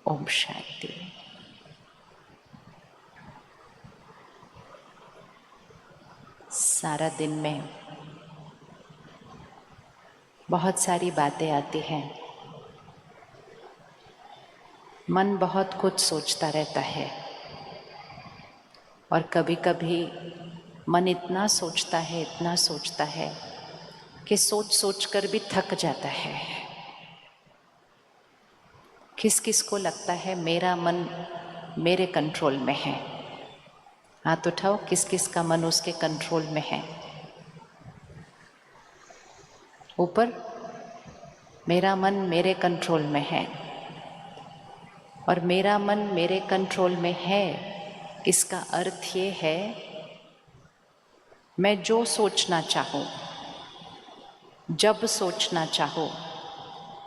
ओम शांति। सारा दिन में बहुत सारी बातें आती हैं। मन बहुत कुछ सोचता रहता है और कभी कभी मन इतना सोचता है कि सोच सोच कर भी थक जाता है। किस किस को लगता है मेरा मन मेरे कंट्रोल में है? हाथ उठाओ, किस किस का मन उसके कंट्रोल में है? ऊपर। मेरा मन मेरे कंट्रोल में है। और मेरा मन मेरे कंट्रोल में है, इसका अर्थ ये है मैं जो सोचना चाहूँ, जब सोचना चाहूँ,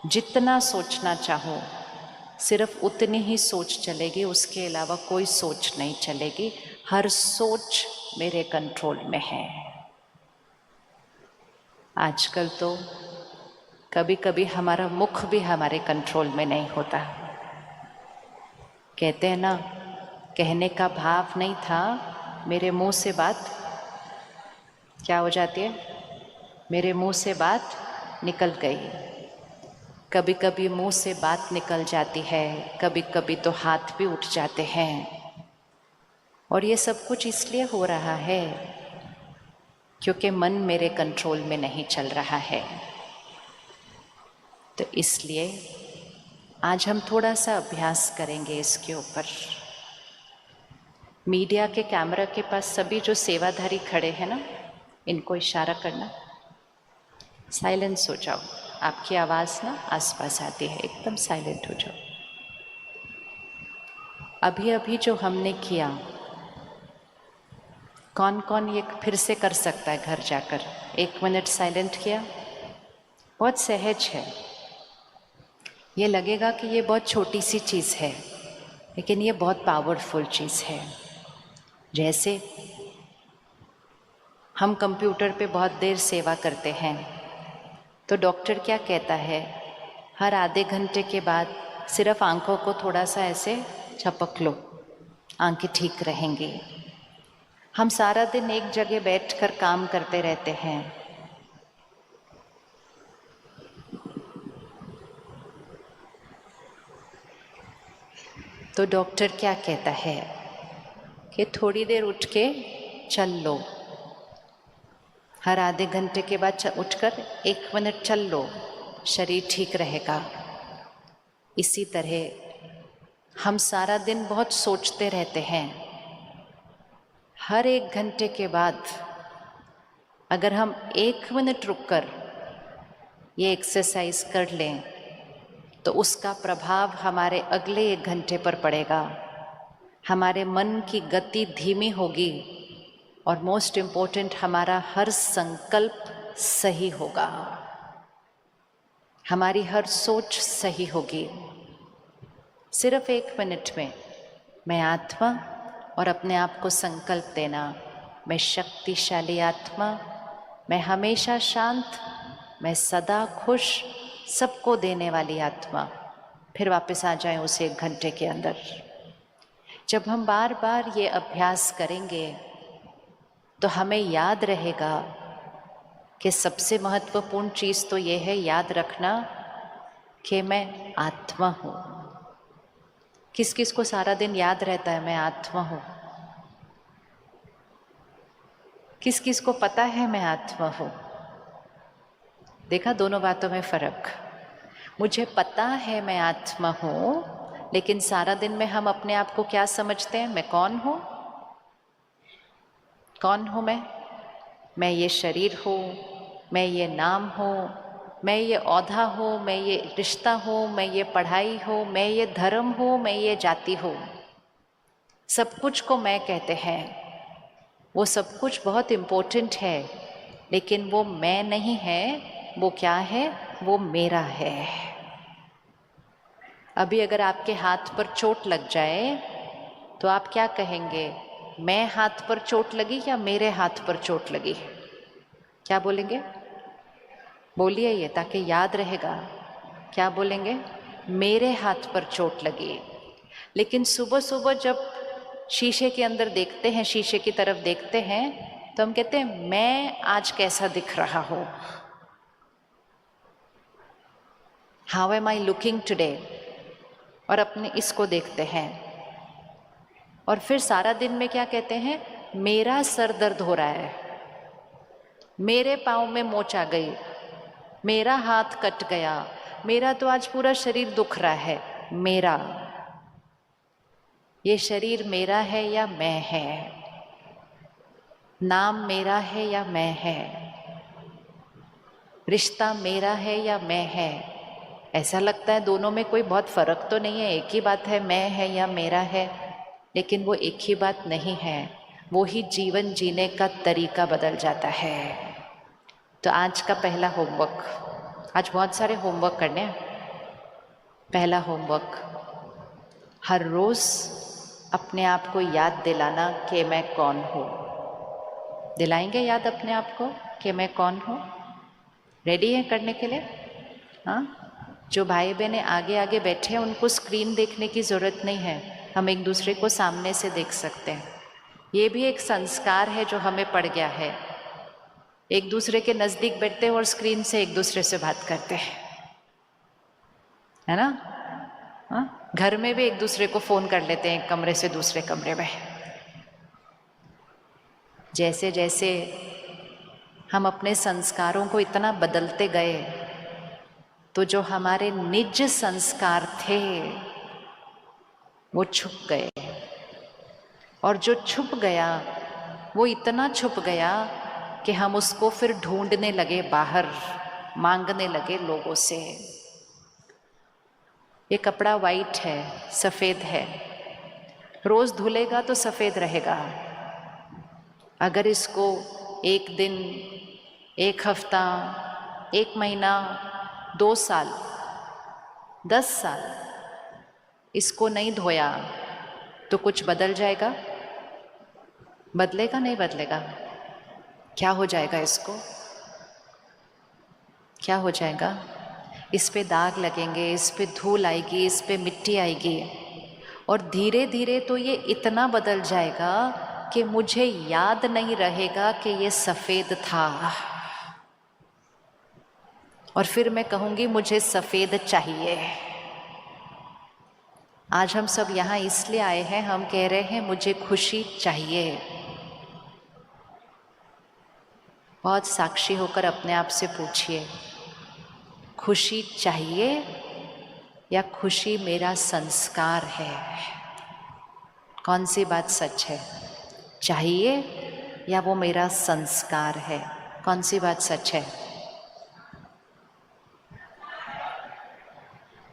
जितना सोचना चाहूँ, सिर्फ उतनी ही सोच चलेगी, उसके अलावा कोई सोच नहीं चलेगी। हर सोच मेरे कंट्रोल में है। आजकल तो कभी कभी हमारा मुख भी हमारे कंट्रोल में नहीं होता। कहते हैं ना, कहने का भाव नहीं था, मेरे मुंह से बात क्या हो जाती है? मेरे मुंह से बात निकल गई। कभी कभी मुंह से बात निकल जाती है, कभी कभी तो हाथ भी उठ जाते हैं। और ये सब कुछ इसलिए हो रहा है क्योंकि मन मेरे कंट्रोल में नहीं चल रहा है। तो इसलिए आज हम थोड़ा सा अभ्यास करेंगे इसके ऊपर। मीडिया के कैमरा के पास सभी जो सेवाधारी खड़े हैं ना, इनको इशारा करना, साइलेंस हो जाओ। आपकी आवाज़ ना आसपास आती है, एकदम साइलेंट हो जाओ। अभी अभी जो हमने किया, कौन कौन ये फिर से कर सकता है घर जाकर? 1 मिनट साइलेंट किया। बहुत सहज है। ये लगेगा कि ये बहुत छोटी सी चीज़ है, लेकिन ये बहुत पावरफुल चीज़ है। जैसे हम कंप्यूटर पे बहुत देर सेवा करते हैं, तो डॉक्टर क्या कहता है? हर आधे घंटे के बाद सिर्फ आंखों को थोड़ा सा ऐसे झपक लो, आंखें ठीक रहेंगी। हम सारा दिन एक जगह बैठकर काम करते रहते हैं। तो डॉक्टर क्या कहता है कि थोड़ी देर उठ के चल लो। हर आधे घंटे के बाद उठकर 1 मिनट चल लो, शरीर ठीक रहेगा। इसी तरह हम सारा दिन बहुत सोचते रहते हैं। हर 1 घंटे के बाद अगर हम 1 मिनट रुककर ये एक्सरसाइज कर लें, तो उसका प्रभाव हमारे अगले 1 घंटे पर पड़ेगा। हमारे मन की गति धीमी होगी और मोस्ट इम्पोर्टेंट, हमारा हर संकल्प सही होगा, हमारी हर सोच सही होगी। सिर्फ 1 मिनट में मैं आत्मा और अपने आप को संकल्प देना, मैं शक्तिशाली आत्मा, मैं हमेशा शांत, मैं सदा खुश, सबको देने वाली आत्मा। फिर वापस आ जाएं उस 1 घंटे के अंदर। जब हम बार बार ये अभ्यास करेंगे तो हमें याद रहेगा कि सबसे महत्वपूर्ण चीज़ तो ये है, याद रखना कि मैं आत्मा हूँ। किस किस को सारा दिन याद रहता है मैं आत्मा हूँ? किस किस को पता है मैं आत्मा हूँ? देखा दोनों बातों में फर्क। मुझे पता है मैं आत्मा हूँ, लेकिन सारा दिन में हम अपने आप को क्या समझते हैं? मैं कौन हूँ? कौन हूँ मैं? मैं ये शरीर हूँ, मैं ये नाम हूँ, मैं ये औधा हूँ, मैं ये रिश्ता हूँ, मैं ये पढ़ाई हूँ, मैं ये धर्म हूँ, मैं ये जाति हूँ। सब कुछ को मैं कहते हैं। वो सब कुछ बहुत इम्पोर्टेंट है, लेकिन वो मैं नहीं है। वो क्या है? वो मेरा है। अभी अगर आपके हाथ पर चोट लग जाए तो आप क्या कहेंगे? मैं हाथ पर चोट लगी या मेरे हाथ पर चोट लगी? क्या बोलेंगे? बोलिए ये, ताकि याद रहेगा। क्या बोलेंगे? मेरे हाथ पर चोट लगी। लेकिन सुबह सुबह जब शीशे के अंदर देखते हैं, शीशे की तरफ देखते हैं, तो हम कहते हैं मैं आज कैसा दिख रहा हूँ, how am I looking today, और अपने इसको देखते हैं। और फिर सारा दिन में क्या कहते हैं, मेरा सर दर्द हो रहा है, मेरे पाँव में मोच आ गई, मेरा हाथ कट गया, मेरा तो आज पूरा शरीर दुख रहा है। मेरा, ये शरीर मेरा है या मैं है, नाम मेरा है या मैं है, रिश्ता मेरा है या मैं है। ऐसा लगता है दोनों में कोई बहुत फर्क तो नहीं है, एक ही बात है, मैं है या मेरा है, लेकिन वो एक ही बात नहीं है, वो ही जीवन जीने का तरीका बदल जाता है। तो आज का पहला होमवर्क, आज बहुत सारे होमवर्क करने हैं। पहला होमवर्क, हर रोज अपने आप को याद दिलाना कि मैं कौन हूँ। दिलाएंगे याद अपने आप को कि मैं कौन हूँ? रेडी है करने के लिए? हाँ, जो भाई बहनें आगे आगे बैठे हैं उनको स्क्रीन देखने की ज़रूरत नहीं है, हम एक दूसरे को सामने से देख सकते हैं। ये भी एक संस्कार है जो हमें पड़ गया है, एक दूसरे के नज़दीक बैठते हैं और स्क्रीन से एक दूसरे से बात करते हैं, है ना? हाँ, घर में भी एक दूसरे को फ़ोन कर लेते हैं, एक कमरे से दूसरे कमरे में। जैसे जैसे हम अपने संस्कारों को इतना बदलते गए, तो जो हमारे निज संस्कार थे वो छुप गए, और जो छुप गया वो इतना छुप गया कि हम उसको फिर ढूंढने लगे, बाहर मांगने लगे लोगों से। ये कपड़ा वाइट है, सफ़ेद है, रोज़ धुलेगा तो सफ़ेद रहेगा। अगर इसको एक दिन, एक हफ्ता, एक महीना, 2 साल, 10 साल इसको नहीं धोया तो कुछ बदल जाएगा? बदलेगा नहीं बदलेगा? क्या हो जाएगा इसको? क्या हो जाएगा? इस पे दाग लगेंगे, इस पे धूल आएगी, इस पे मिट्टी आएगी, और धीरे धीरे तो ये इतना बदल जाएगा कि मुझे याद नहीं रहेगा कि ये सफ़ेद था, और फिर मैं कहूँगी मुझे सफ़ेद चाहिए। आज हम सब यहाँ इसलिए आए हैं, हम कह रहे हैं मुझे खुशी चाहिए। बहुत साक्षी होकर अपने आप से पूछिए, खुशी चाहिए या खुशी मेरा संस्कार है? कौन सी बात सच है? चाहिए या वो मेरा संस्कार है? कौन सी बात सच है?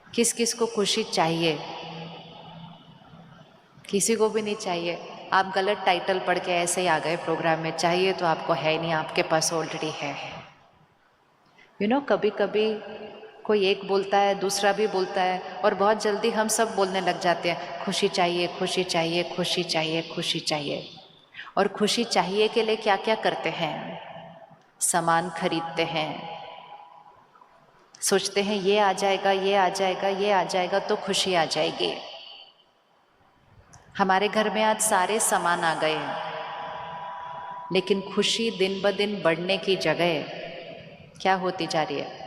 किस किस को खुशी चाहिए? किसी को भी नहीं चाहिए। आप गलत टाइटल पढ़ के ऐसे ही आ गए प्रोग्राम में, चाहिए तो आपको है नहीं, आपके पास ऑलरेडी है। कभी कभी कोई एक बोलता है, दूसरा भी बोलता है, और बहुत जल्दी हम सब बोलने लग जाते हैं, खुशी चाहिए, खुशी चाहिए, खुशी चाहिए, खुशी चाहिए। और खुशी चाहिए के लिए क्या क्या करते हैं? सामान खरीदते हैं, सोचते हैं ये आ जाएगा, ये आ जाएगा, ये आ जाएगा तो खुशी आ जाएगी। हमारे घर में आज सारे सामान आ गए, लेकिन खुशी दिन ब दिन बढ़ने की जगह क्या होती जा रही है?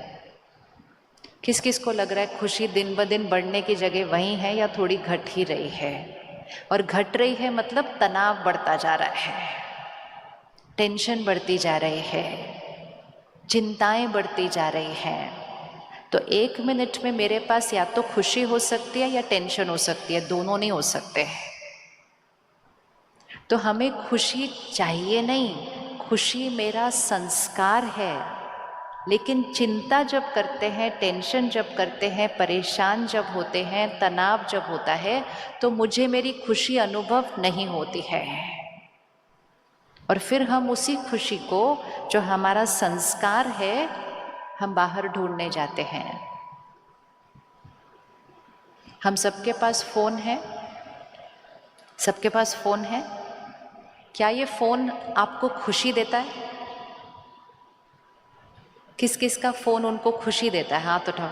किस किस को लग रहा है खुशी दिन ब दिन बढ़ने की जगह वही है या थोड़ी घट ही रही है? और घट रही है मतलब तनाव बढ़ता जा रहा है, टेंशन बढ़ती जा रही है, चिंताएं बढ़ती जा रही हैं। तो 1 मिनट में मेरे पास या तो खुशी हो सकती है या टेंशन हो सकती है, दोनों नहीं हो सकते। तो हमें खुशी चाहिए नहीं, खुशी मेरा संस्कार है। लेकिन चिंता जब करते हैं, टेंशन जब करते हैं, परेशान जब होते हैं, तनाव जब होता है, तो मुझे मेरी खुशी अनुभव नहीं होती है। और फिर हम उसी खुशी को, जो हमारा संस्कार है, हम बाहर ढूंढने जाते हैं। हम सबके पास फ़ोन है, सबके पास फ़ोन है। क्या ये फ़ोन आपको खुशी देता है? किस किस का फ़ोन उनको खुशी देता है? हाथ उठाओ।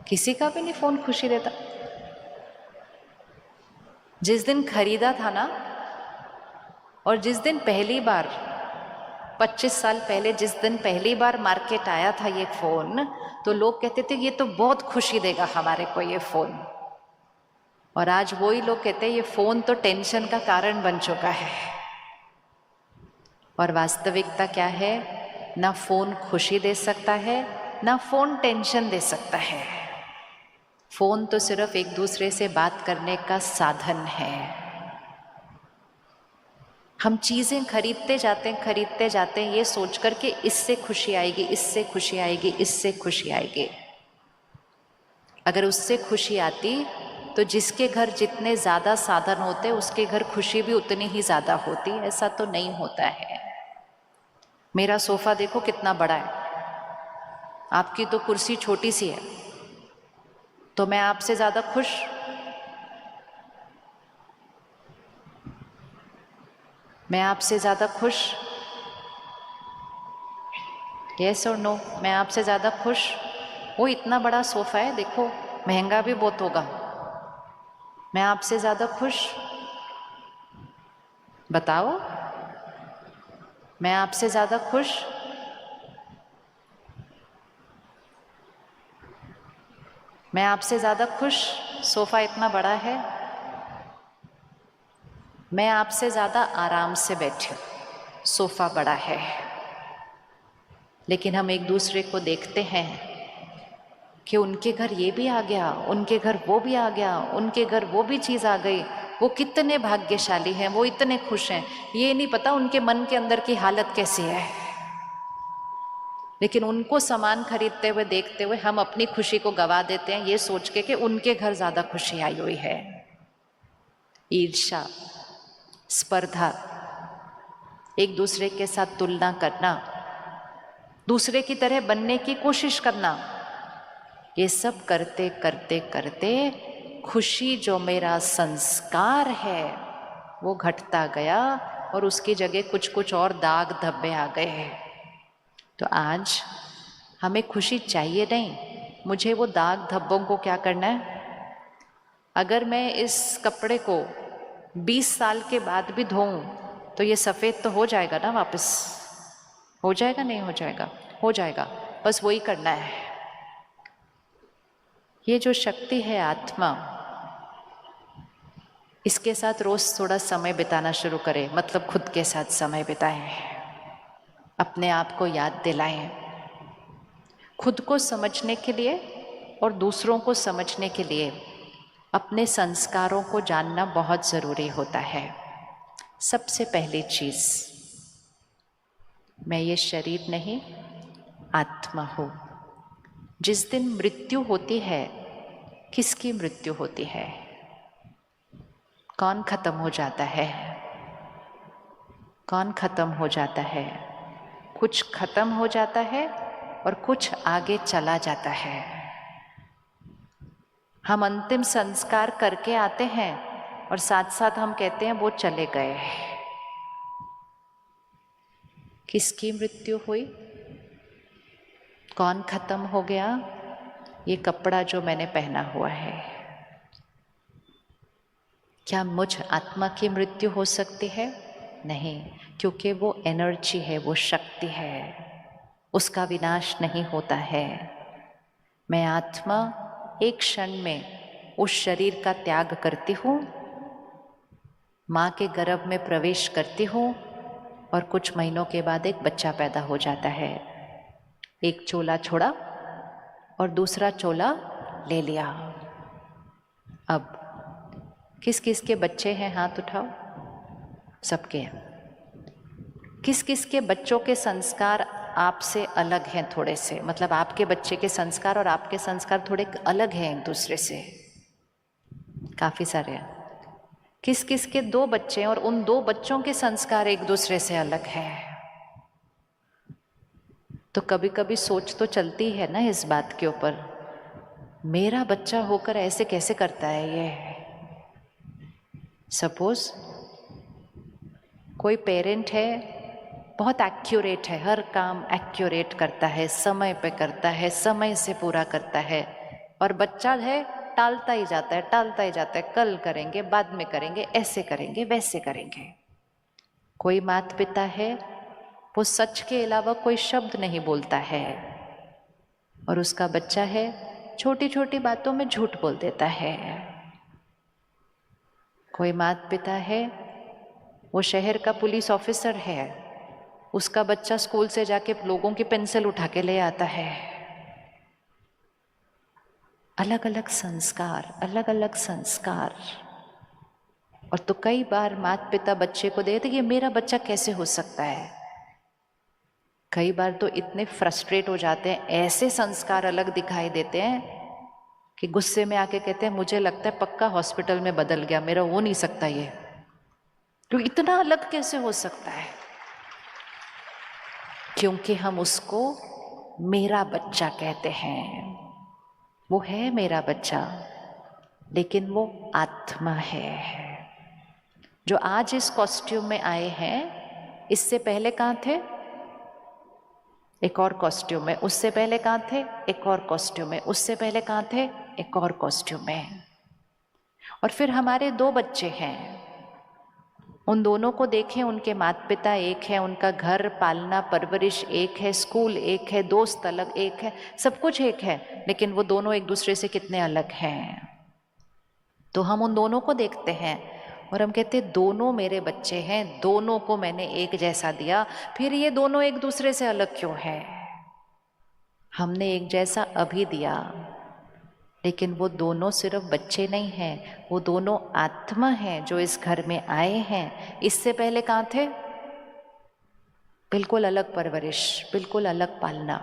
किसी का भी नहीं फ़ोन खुशी देता। जिस दिन खरीदा था ना, और जिस दिन पहली बार 25 साल पहले जिस दिन पहली बार मार्केट आया था ये फ़ोन, तो लोग कहते थे ये तो बहुत खुशी देगा हमारे को ये फ़ोन। और आज वही लोग कहते हैं ये फ़ोन तो टेंशन का कारण बन चुका है। और वास्तविकता क्या है? ना फ़ोन खुशी दे सकता है, ना फ़ोन टेंशन दे सकता है। फ़ोन तो सिर्फ एक दूसरे से बात करने का साधन है। हम चीज़ें खरीदते जाते हैं ये सोच कर के इससे खुशी आएगी, इससे खुशी आएगी, इससे खुशी आएगी। अगर उससे खुशी आती तो जिसके घर जितने ज़्यादा साधन होते उसके घर खुशी भी उतनी ही ज़्यादा होती। ऐसा तो नहीं होता है। मेरा सोफ़ा देखो कितना बड़ा है, आपकी तो कुर्सी छोटी सी है, तो मैं आपसे ज़्यादा खुश? मैं आपसे ज़्यादा खुश? यस और नो? मैं आपसे ज़्यादा खुश? वो इतना बड़ा सोफ़ा है, देखो महंगा भी बहुत होगा। मैं आपसे ज़्यादा खुश? बताओ, मैं आपसे ज़्यादा खुश? मैं आपसे ज़्यादा खुश? सोफ़ा इतना बड़ा है, मैं आपसे ज़्यादा आराम से बैठी हूँ, सोफ़ा बड़ा है। लेकिन हम एक दूसरे को देखते हैं कि उनके घर ये भी आ गया, उनके घर वो भी आ गया, उनके घर वो भी चीज़ आ गई, वो कितने भाग्यशाली हैं, वो इतने खुश हैं। ये नहीं पता उनके मन के अंदर की हालत कैसी है। लेकिन उनको सामान खरीदते हुए देखते हुए हम अपनी खुशी को गवा देते हैं, ये सोच के कि उनके घर ज़्यादा खुशी आई हुई है। ईर्ष्या, स्पर्धा, एक दूसरे के साथ तुलना करना, दूसरे की तरह बनने की कोशिश करना, ये सब करते करते करते खुशी जो मेरा संस्कार है वो घटता गया और उसकी जगह कुछ कुछ और दाग धब्बे आ गए हैं। तो आज हमें खुशी चाहिए नहीं, मुझे वो दाग धब्बों को क्या करना है? अगर मैं इस कपड़े को 20 साल के बाद भी धोऊं तो ये सफ़ेद तो हो जाएगा ना वापस? हो जाएगा नहीं हो जाएगा? हो जाएगा। बस वही करना है। ये जो शक्ति है आत्मा, इसके साथ रोज़ थोड़ा समय बिताना शुरू करें, मतलब खुद के साथ समय बिताएं, अपने आप को याद दिलाएं। खुद को समझने के लिए और दूसरों को समझने के लिए अपने संस्कारों को जानना बहुत ज़रूरी होता है। सबसे पहली चीज़, मैं ये शरीर नहीं, आत्मा हूँ। जिस दिन मृत्यु होती है, किसकी मृत्यु होती है? कौन खत्म हो जाता है? कौन खत्म हो जाता है? कुछ खत्म हो जाता है और कुछ आगे चला जाता है। हम अंतिम संस्कार करके आते हैं और साथ साथ हम कहते हैं वो चले गए। किसकी मृत्यु हुई? कौन खत्म हो गया? ये कपड़ा जो मैंने पहना हुआ है। क्या मुझ आत्मा की मृत्यु हो सकती है? नहीं, क्योंकि वो एनर्जी है, वो शक्ति है, उसका विनाश नहीं होता है। मैं आत्मा एक क्षण में उस शरीर का त्याग करती हूँ, माँ के गर्भ में प्रवेश करती हूँ और कुछ महीनों के बाद एक बच्चा पैदा हो जाता है। एक चोला छोड़ा और दूसरा चोला ले लिया। अब किस किस के बच्चे हैं? हाथ उठाओ। सबके हैं। किस किस के बच्चों के संस्कार आपसे अलग हैं थोड़े से? मतलब आपके बच्चे के संस्कार और आपके संस्कार थोड़े अलग हैं एक दूसरे से? काफ़ी सारे हैं। किस किस के 2 बच्चे हैं और उन 2 बच्चों के संस्कार एक दूसरे से अलग हैं? तो कभी कभी सोच तो चलती है ना इस बात के ऊपर, मेरा बच्चा होकर ऐसे कैसे करता है ये? सपोज कोई पेरेंट है, बहुत एक्यूरेट है, हर काम एक्यूरेट करता है, समय पे करता है, समय से पूरा करता है, और बच्चा है टालता ही जाता है, टालता ही जाता है, कल करेंगे, बाद में करेंगे, ऐसे करेंगे, वैसे करेंगे। कोई माता पिता है वो सच के अलावा कोई शब्द नहीं बोलता है, और उसका बच्चा है छोटी छोटी बातों में झूठ बोल देता है। कोई माता पिता है वो शहर का पुलिस ऑफिसर है, उसका बच्चा स्कूल से जाके लोगों की पेंसिल उठा के ले आता है। अलग अलग संस्कार, अलग अलग संस्कार। और तो कई बार माता पिता बच्चे को देखते ये मेरा बच्चा कैसे हो सकता है। कई बार तो इतने फ्रस्ट्रेट हो जाते हैं, ऐसे संस्कार अलग दिखाई देते हैं कि गुस्से में आके कहते हैं मुझे लगता है पक्का हॉस्पिटल में बदल गया, मेरा हो नहीं सकता ये, तो इतना अलग कैसे हो सकता है। क्योंकि हम उसको मेरा बच्चा कहते हैं। वो है मेरा बच्चा, लेकिन वो आत्मा है। जो आज इस कॉस्ट्यूम में आए हैं, इससे पहले कहाँ थे? एक और कॉस्ट्यूम में। उससे पहले कहाँ थे? एक और कॉस्ट्यूम में। उससे पहले कहाँ थे? एक और कॉस्ट्यूम में। और फिर हमारे दो बच्चे हैं, उन दोनों को देखें, उनके माता पिता एक है, उनका घर पालना परवरिश एक है, स्कूल एक है, दोस्त अलग एक है, सब कुछ एक है, लेकिन वो दोनों एक दूसरे से कितने अलग हैं। तो हम उन दोनों को देखते हैं और हम कहते हैं दोनों मेरे बच्चे हैं, दोनों को मैंने एक जैसा दिया, फिर ये दोनों एक दूसरे से अलग क्यों है? हमने एक जैसा अभी दिया, लेकिन वो दोनों सिर्फ बच्चे नहीं हैं, वो दोनों आत्मा हैं जो इस घर में आए हैं। इससे पहले कहाँ थे? बिल्कुल अलग परवरिश, बिल्कुल अलग पालना।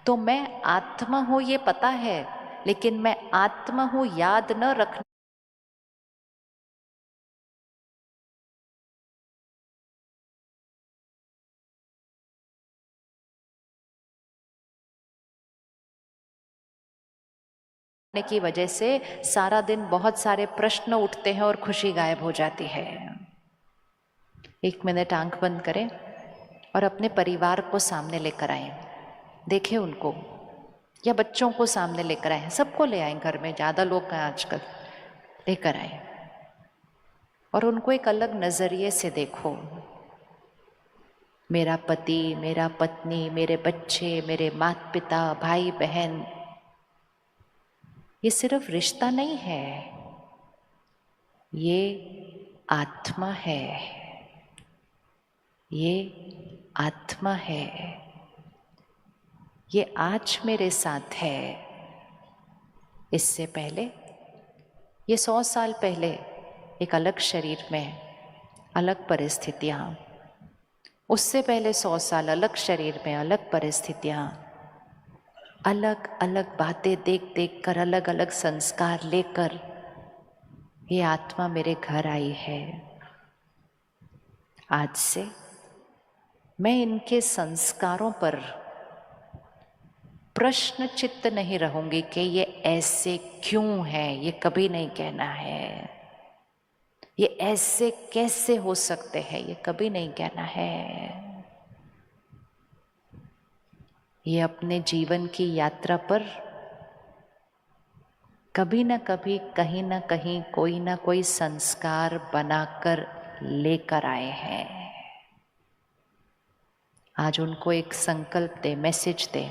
तो मैं आत्मा हूँ ये पता है, लेकिन मैं आत्मा हूँ याद न रखने की वजह से सारा दिन बहुत सारे प्रश्न उठते हैं और खुशी गायब हो जाती है। 1 मिनट आंख बंद करें और अपने परिवार को सामने लेकर आए, देखें उनको, या बच्चों को सामने लेकर आए, सबको ले आए, घर में ज़्यादा लोग हैं आजकल, लेकर आए और उनको एक अलग नज़रिए से देखो। मेरा पति, मेरा पत्नी, मेरे बच्चे, मेरे माता पिता, भाई बहन, ये सिर्फ रिश्ता नहीं है, ये आत्मा है, ये आत्मा है। ये आज मेरे साथ है, इससे पहले ये 100 साल पहले एक अलग शरीर में, अलग परिस्थितियाँ, उससे पहले 100 साल अलग शरीर में, अलग परिस्थितियाँ, अलग अलग बातें देख देख कर, अलग अलग संस्कार लेकर ये आत्मा मेरे घर आई है। आज से मैं इनके संस्कारों पर प्रश्न चित्त नहीं रहूंगी कि ये ऐसे क्यों है, ये कभी नहीं कहना है। ये ऐसे कैसे हो सकते हैं, ये कभी नहीं कहना है। ये अपने जीवन की यात्रा पर कभी ना कभी, कहीं ना कहीं, कोई ना कोई संस्कार बनाकर लेकर आए हैं। आज उनको एक संकल्प दे, मैसेज दे,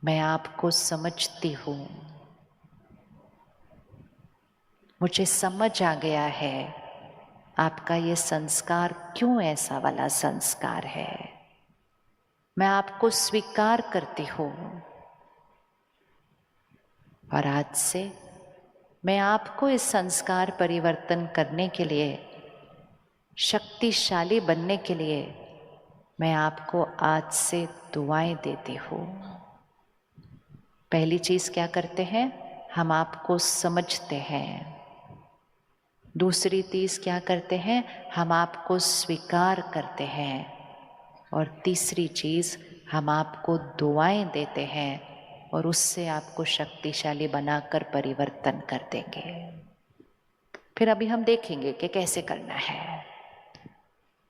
मैं आपको समझती हूँ, मुझे समझ आ गया है आपका ये संस्कार क्यों ऐसा वाला संस्कार है। मैं आपको स्वीकार करती हूँ और आज से मैं आपको इस संस्कार परिवर्तन करने के लिए, शक्तिशाली बनने के लिए, मैं आपको आज से दुआएं देती हूँ। पहली चीज क्या करते हैं? हम आपको समझते हैं। दूसरी चीज क्या करते हैं? हम आपको स्वीकार करते हैं। और तीसरी चीज, हम आपको दुआएं देते हैं और उससे आपको शक्तिशाली बनाकर परिवर्तन कर देंगे। फिर अभी हम देखेंगे कि कैसे करना है।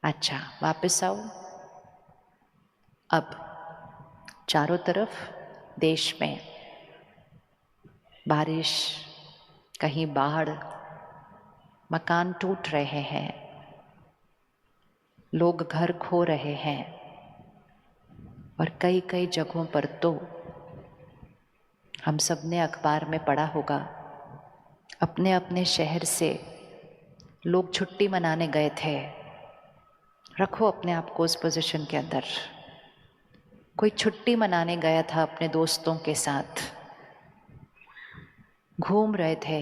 अच्छा, वापस आओ। अब चारों तरफ देश में बारिश, कहीं बाढ़, मकान टूट रहे हैं, लोग घर खो रहे हैं, और कई कई जगहों पर तो हम सब ने अखबार में पढ़ा होगा, अपने अपने शहर से लोग छुट्टी मनाने गए थे। रखो अपने आप को उस पोजीशन के अंदर। कोई छुट्टी मनाने गया था अपने दोस्तों के साथ, घूम रहे थे,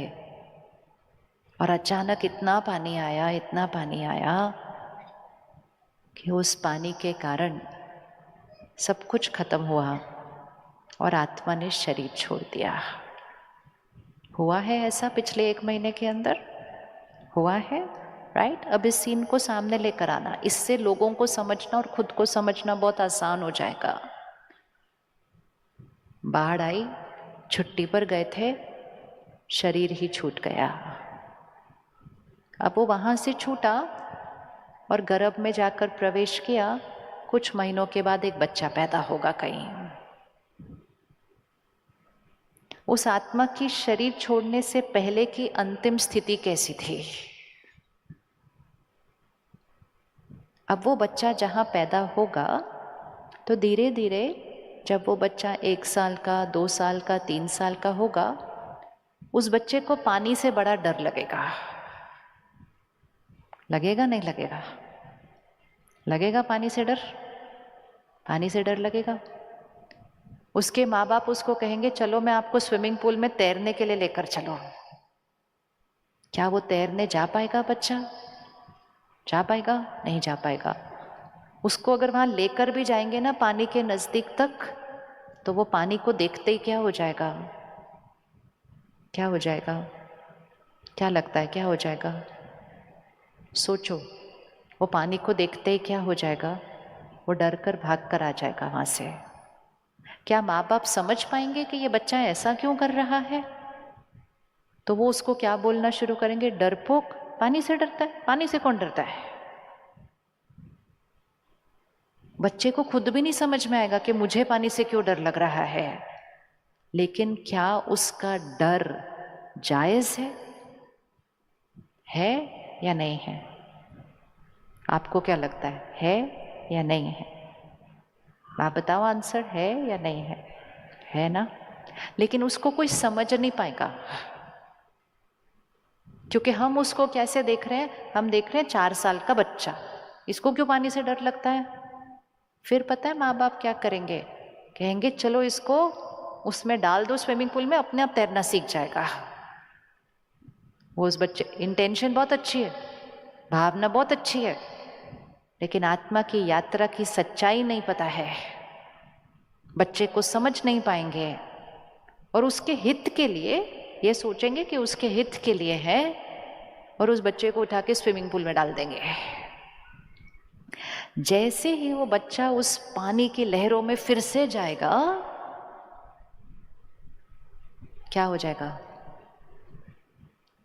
और अचानक इतना पानी आया कि उस पानी के कारण सब कुछ खत्म हुआ और आत्मा ने शरीर छोड़ दिया। हुआ है ऐसा पिछले 1 महीने के अंदर? हुआ है, राइट? अब इस सीन को सामने लेकर आना, इससे लोगों को समझना और खुद को समझना बहुत आसान हो जाएगा। बाढ़ आई, छुट्टी पर गए थे, शरीर ही छूट गया। अब वो वहां से छूटा और गर्भ में जाकर प्रवेश किया। कुछ महीनों के बाद एक बच्चा पैदा होगा कहीं। उस आत्मा की शरीर छोड़ने से पहले की अंतिम स्थिति कैसी थी? अब वो बच्चा जहाँ पैदा होगा तो धीरे धीरे जब वो बच्चा 1 साल का, 2 साल का, 3 साल का होगा, उस बच्चे को पानी से बड़ा डर लगेगा। लगेगा नहीं लगेगा? लगेगा पानी से डर? पानी से डर लगेगा। उसके माँ बाप उसको कहेंगे चलो मैं आपको स्विमिंग पूल में तैरने के लिए लेकर चलो। क्या वो तैरने जा पाएगा बच्चा? जा पाएगा? नहीं जा पाएगा। उसको अगर वहां लेकर भी जाएंगे ना पानी के नजदीक तक, तो वो पानी को देखते ही क्या हो जाएगा? क्या हो जाएगा? क्या लगता है क्या हो जाएगा? सोचो, वो पानी को देखते ही क्या हो जाएगा? वो डर कर भाग कर आ जाएगा वहां से। क्या माँ बाप समझ पाएंगे कि ये बच्चा ऐसा क्यों कर रहा है? तो वो उसको क्या बोलना शुरू करेंगे? डरपोक, पानी से डरता है? पानी से कौन डरता है? बच्चे को खुद भी नहीं समझ में आएगा कि मुझे पानी से क्यों डर लग रहा है। लेकिन क्या उसका डर जायज है या नहीं है? आपको क्या लगता है या नहीं है? आप बताओ, आंसर है या नहीं है? है ना? लेकिन उसको कोई समझ नहीं पाएगा, क्योंकि हम उसको कैसे देख रहे हैं? हम देख रहे हैं 4 साल का बच्चा, इसको क्यों पानी से डर लगता है? फिर पता है माँ बाप क्या करेंगे? कहेंगे चलो इसको उसमें डाल दो स्विमिंग पूल में, अपने आप तैरना सीख जाएगा। वो उस बच्चे, इंटेंशन बहुत अच्छी है, भावना बहुत अच्छी है, लेकिन आत्मा की यात्रा की सच्चाई नहीं पता है। बच्चे को समझ नहीं पाएंगे और उसके हित के लिए ये सोचेंगे कि उसके हित के लिए है, और उस बच्चे को उठा के स्विमिंग पूल में डाल देंगे। जैसे ही वो बच्चा उस पानी की लहरों में फिर से जाएगा, क्या हो जाएगा?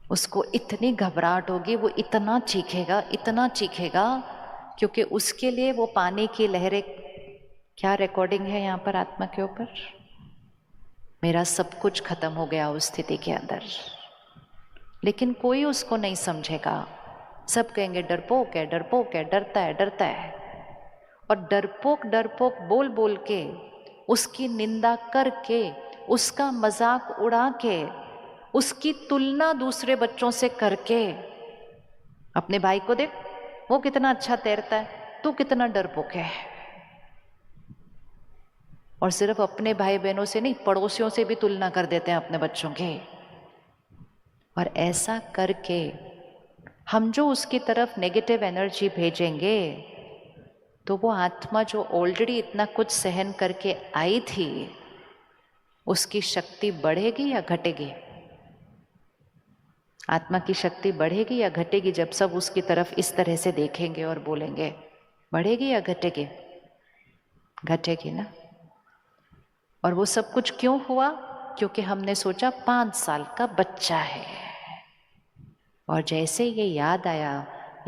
उसको इतनी घबराहट होगी, वो इतना चीखेगा, क्योंकि उसके लिए वो पानी की लहरें, क्या रिकॉर्डिंग है यहाँ पर आत्मा के ऊपर? मेरा सब कुछ खत्म हो गया उस स्थिति के अंदर। लेकिन कोई उसको नहीं समझेगा। सब कहेंगे डरपोक है, डरपोक है, डरता है। और डरपोक बोल बोल के, उसकी निंदा करके, उसका मजाक उड़ा के, उसकी तुलना दूसरे बच्चों से करके, अपने भाई को देख वो कितना अच्छा तैरता है, तू कितना डरपोक है। और सिर्फ अपने भाई बहनों से नहीं, पड़ोसियों से भी तुलना कर देते हैं अपने बच्चों के। और ऐसा करके हम जो उसकी तरफ नेगेटिव एनर्जी भेजेंगे, तो वो आत्मा जो ऑलरेडी इतना कुछ सहन करके आई थी, उसकी शक्ति बढ़ेगी या घटेगी? आत्मा की शक्ति बढ़ेगी या घटेगी जब सब उसकी तरफ इस तरह से देखेंगे और बोलेंगे? बढ़ेगी या घटेगी? घटेगी ना। और वो सब कुछ क्यों हुआ? क्योंकि हमने सोचा 5 साल का बच्चा है, और जैसे ये याद आया,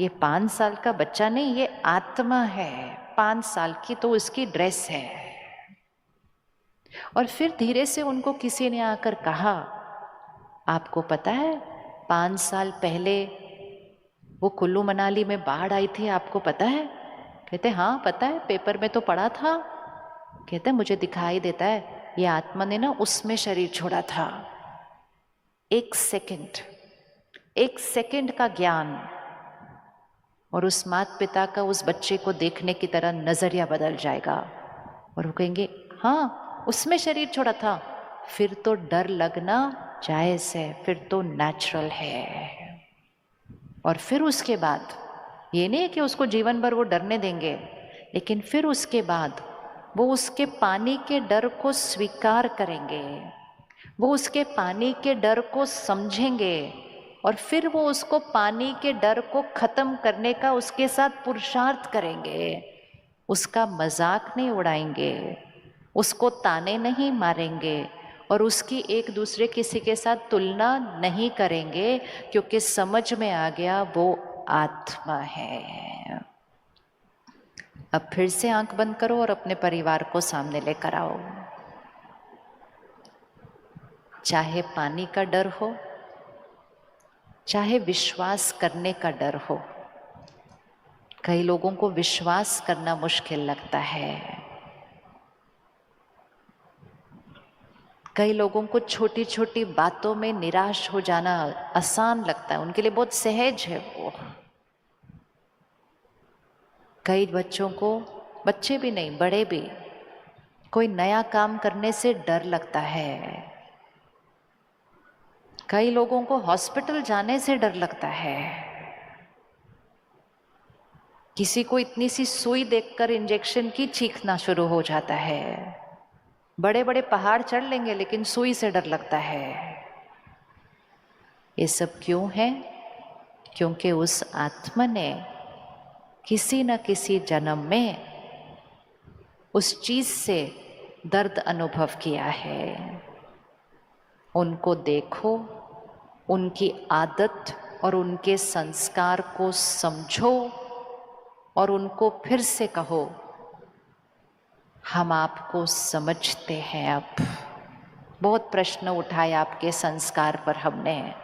ये 5 साल का बच्चा नहीं, ये आत्मा है। 5 साल की तो उसकी ड्रेस है। और फिर धीरे से उनको किसी ने आकर कहा आपको पता है 5 साल पहले वो कुल्लू मनाली में बाढ़ आई थी, आपको पता है? कहते हाँ पता है, पेपर में तो पढ़ा था। कहते मुझे दिखाई देता है ये आत्मा ने ना उसमें शरीर छोड़ा था। 1 सेकंड का ज्ञान और उस माता पिता का उस बच्चे को देखने की तरह नजरिया बदल जाएगा और वो कहेंगे हाँ उसमें शरीर छोड़ा था। फिर तो डर लगना जायज है, फिर तो नेचुरल है। और फिर उसके बाद ये नहीं कि उसको जीवन भर वो डरने देंगे, लेकिन फिर उसके बाद वो उसके पानी के डर को स्वीकार करेंगे, वो उसके पानी के डर को समझेंगे और फिर वो उसको पानी के डर को खत्म करने का उसके साथ पुरुषार्थ करेंगे। उसका मजाक नहीं उड़ाएंगे, उसको ताने नहीं मारेंगे और उसकी एक दूसरे किसी के साथ तुलना नहीं करेंगे, क्योंकि समझ में आ गया वो आत्मा है। अब फिर से आंख बंद करो और अपने परिवार को सामने लेकर आओ। चाहे पानी का डर हो, चाहे विश्वास करने का डर हो। कई लोगों को विश्वास करना मुश्किल लगता है, कई लोगों को छोटी छोटी बातों में निराश हो जाना आसान लगता है, उनके लिए बहुत सहज है वो। कई बच्चों को, बच्चे भी नहीं बड़े भी, कोई नया काम करने से डर लगता है। कई लोगों को हॉस्पिटल जाने से डर लगता है। किसी को इतनी सी सुई देखकर इंजेक्शन की चीखना शुरू हो जाता है। बड़े बड़े पहाड़ चढ़ लेंगे लेकिन सुई से डर लगता है। ये सब क्यों है? क्योंकि उस आत्मा ने किसी न किसी जन्म में उस चीज से दर्द अनुभव किया है। उनको देखो, उनकी आदत और उनके संस्कार को समझो और उनको फिर से कहो हम आपको समझते हैं। अब बहुत प्रश्न उठाए आपके संस्कार पर हमने।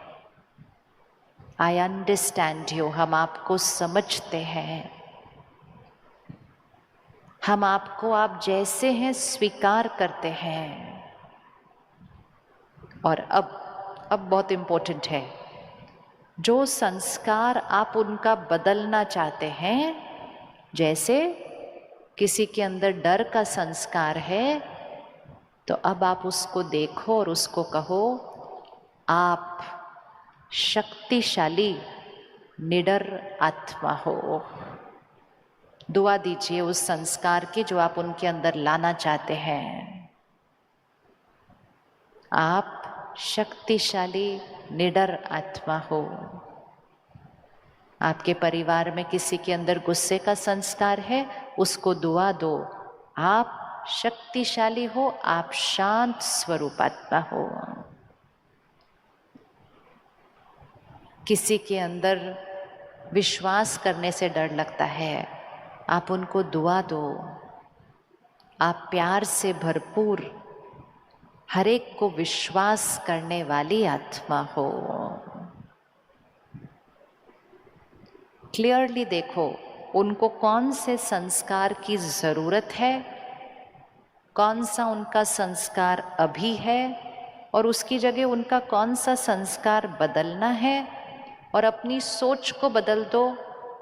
आई अंडरस्टैंड यू, हम आपको समझते हैं, हम आपको आप जैसे हैं स्वीकार करते हैं। और अब बहुत इम्पोर्टेंट है, जो संस्कार आप उनका बदलना चाहते हैं, जैसे किसी के अंदर डर का संस्कार है, तो अब आप उसको देखो और उसको कहो आप शक्तिशाली निडर आत्मा हो। दुआ दीजिए उस संस्कार की जो आप उनके अंदर लाना चाहते हैं। आप शक्तिशाली निडर आत्मा हो। आपके परिवार में किसी के अंदर गुस्से का संस्कार है, उसको दुआ दो आप शक्तिशाली हो, आप शांत स्वरूप आत्मा हो। किसी के अंदर विश्वास करने से डर लगता है, आप उनको दुआ दो आप प्यार से भरपूर हर एक को विश्वास करने वाली आत्मा हो। क्लियरली देखो उनको कौन से संस्कार की जरूरत है, कौन सा उनका संस्कार अभी है और उसकी जगह उनका कौन सा संस्कार बदलना है। और अपनी सोच को बदल दो।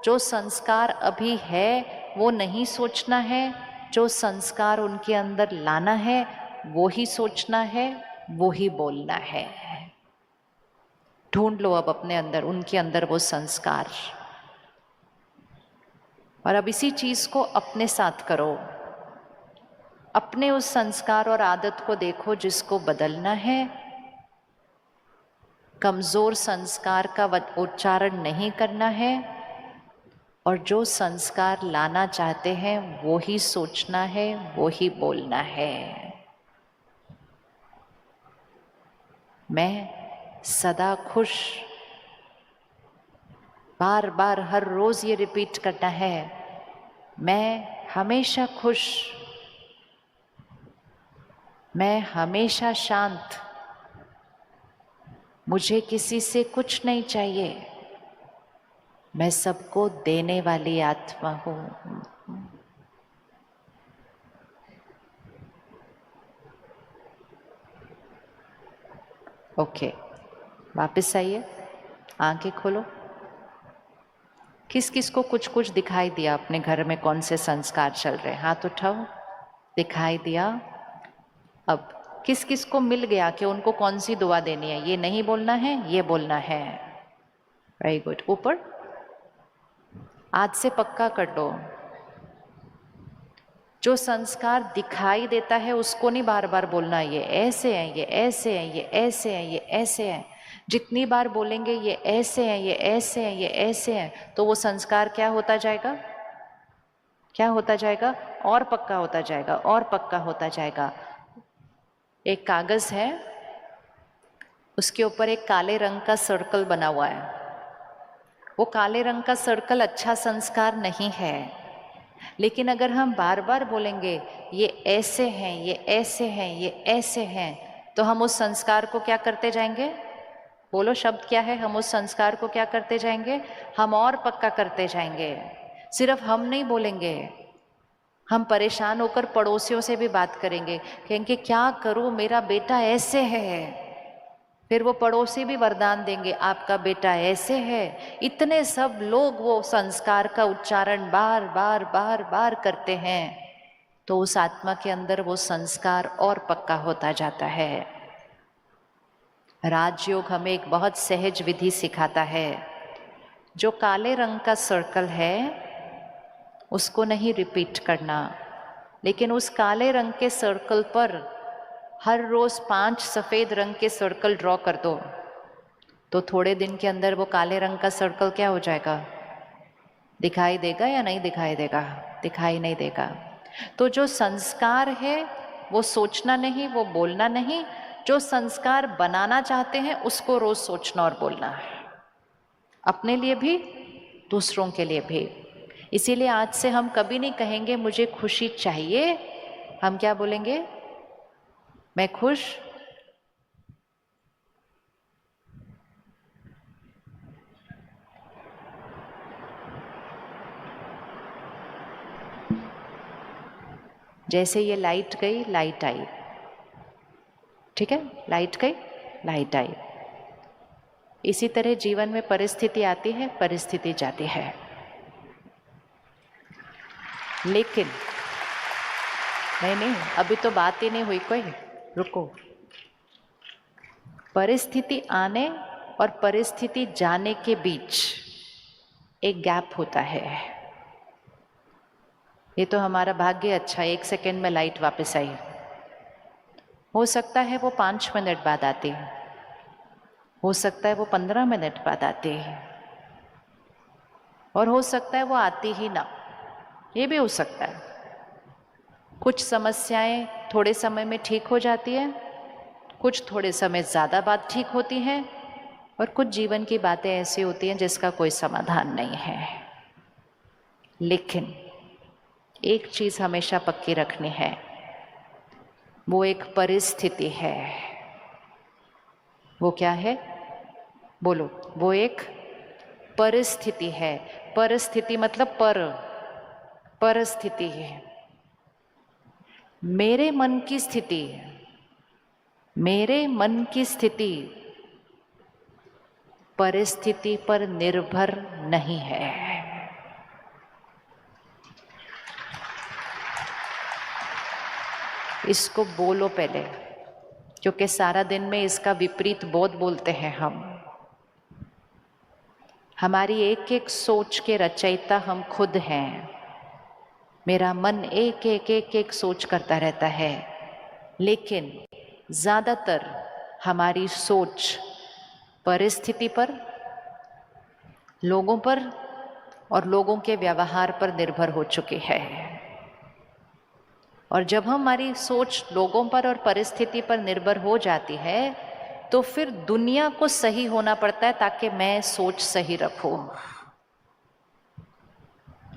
जो संस्कार अभी है वो नहीं सोचना है, जो संस्कार उनके अंदर लाना है वो ही सोचना है, वो ही बोलना है। ढूंढ लो अब अपने अंदर, उनके अंदर वो संस्कार, और अब इसी चीज को अपने साथ करो। अपने उस संस्कार और आदत को देखो जिसको बदलना है। कमजोर संस्कार का उच्चारण नहीं करना है और जो संस्कार लाना चाहते हैं वो ही सोचना है, वो ही बोलना है। मैं सदा खुश, बार बार हर रोज ये रिपीट करना है, मैं हमेशा खुश, मैं हमेशा शांत, मुझे किसी से कुछ नहीं चाहिए, मैं सबको देने वाली आत्मा हूँ। ओके, वापस आइए, आंखें खोलो। किस किस को कुछ कुछ दिखाई दिया अपने घर में, कौन से संस्कार चल रहे हैं? हाथ उठाओ। दिखाई दिया। अब किस किस को मिल गया कि उनको कौन सी दुआ देनी है? ये नहीं बोलना है, ये बोलना है। Very good. ऊपर आज से पक्का कर दो, जो संस्कार दिखाई देता है उसको नहीं बार बार बोलना, ये ऐसे हैं, ये ऐसे हैं, ये ऐसे हैं, ये ऐसे हैं। जितनी बार बोलेंगे ये ऐसे हैं, ये ऐसे हैं, ये ऐसे हैं, तो वो संस्कार क्या होता जाएगा? क्या होता जाएगा? और पक्का होता जाएगा, और पक्का होता जाएगा। एक कागज है, उसके ऊपर एक काले रंग का सर्कल बना हुआ है। वो काले रंग का सर्कल अच्छा संस्कार नहीं है, लेकिन अगर हम बार बार बोलेंगे ये ऐसे हैं, ये ऐसे हैं, ये ऐसे हैं, तो हम उस संस्कार को क्या करते जाएंगे? बोलो, शब्द क्या है? हम उस संस्कार को क्या करते जाएंगे? हम और पक्का करते जाएंगे। सिर्फ हम नहीं बोलेंगे, हम परेशान होकर पड़ोसियों से भी बात करेंगे, कहेंगे क्या करूं, मेरा बेटा ऐसे है। फिर वो पड़ोसी भी वरदान देंगे, आपका बेटा ऐसे है। इतने सब लोग वो संस्कार का उच्चारण बार बार बार बार करते हैं, तो उस आत्मा के अंदर वो संस्कार और पक्का होता जाता है। राजयोग हमें एक बहुत सहज विधि सिखाता है। जो काले रंग का सर्कल है उसको नहीं रिपीट करना, लेकिन उस काले रंग के सर्कल पर हर रोज 5 सफेद रंग के सर्कल ड्रॉ कर दो, तो थोड़े दिन के अंदर वो काले रंग का सर्कल क्या हो जाएगा? दिखाई देगा या नहीं दिखाई देगा? दिखाई नहीं देगा। तो जो संस्कार है वो सोचना नहीं, वो बोलना नहीं, जो संस्कार बनाना चाहते हैं उसको रोज सोचना और बोलना है, अपने लिए भी, दूसरों के लिए भी। इसीलिए आज से हम कभी नहीं कहेंगे मुझे खुशी चाहिए, हम क्या बोलेंगे? मैं खुश। जैसे ये लाइट गई, लाइट आई, ठीक है? लाइट गई, लाइट आई। इसी तरह जीवन में परिस्थिति आती है, परिस्थिति जाती है, लेकिन नहीं, अभी तो बात ही नहीं हुई कोई, रुको। परिस्थिति आने और परिस्थिति जाने के बीच एक गैप होता है। ये तो हमारा भाग्य अच्छा, 1 सेकेंड में लाइट वापस आई। हो सकता है वो 5 मिनट बाद आती है, हो सकता है वो 15 मिनट बाद आती है, और हो सकता है वो आती ही ना, ये भी हो सकता है। कुछ समस्याएं थोड़े समय में ठीक हो जाती है, कुछ थोड़े समय ज़्यादा बाद ठीक होती हैं, और कुछ जीवन की बातें ऐसी होती हैं जिसका कोई समाधान नहीं है। लेकिन एक चीज़ हमेशा पक्की रखनी है, वो एक परिस्थिति है। वो क्या है? बोलो। वो एक परिस्थिति है। परिस्थिति मतलब परिस्थिति है। मेरे मन की स्थिति, मेरे मन की स्थिति परिस्थिति पर निर्भर नहीं है। इसको बोलो पहले, क्योंकि सारा दिन में इसका विपरीत बोध बोलते हैं हम। हमारी एक एक सोच के रचयिता हम खुद हैं। मेरा मन एक एक एक एक सोच करता रहता है, लेकिन ज़्यादातर हमारी सोच परिस्थिति पर, लोगों पर और लोगों के व्यवहार पर निर्भर हो चुकी है। और जब हमारी सोच लोगों पर और परिस्थिति पर निर्भर हो जाती है, तो फिर दुनिया को सही होना पड़ता है ताकि मैं सोच सही रखूं।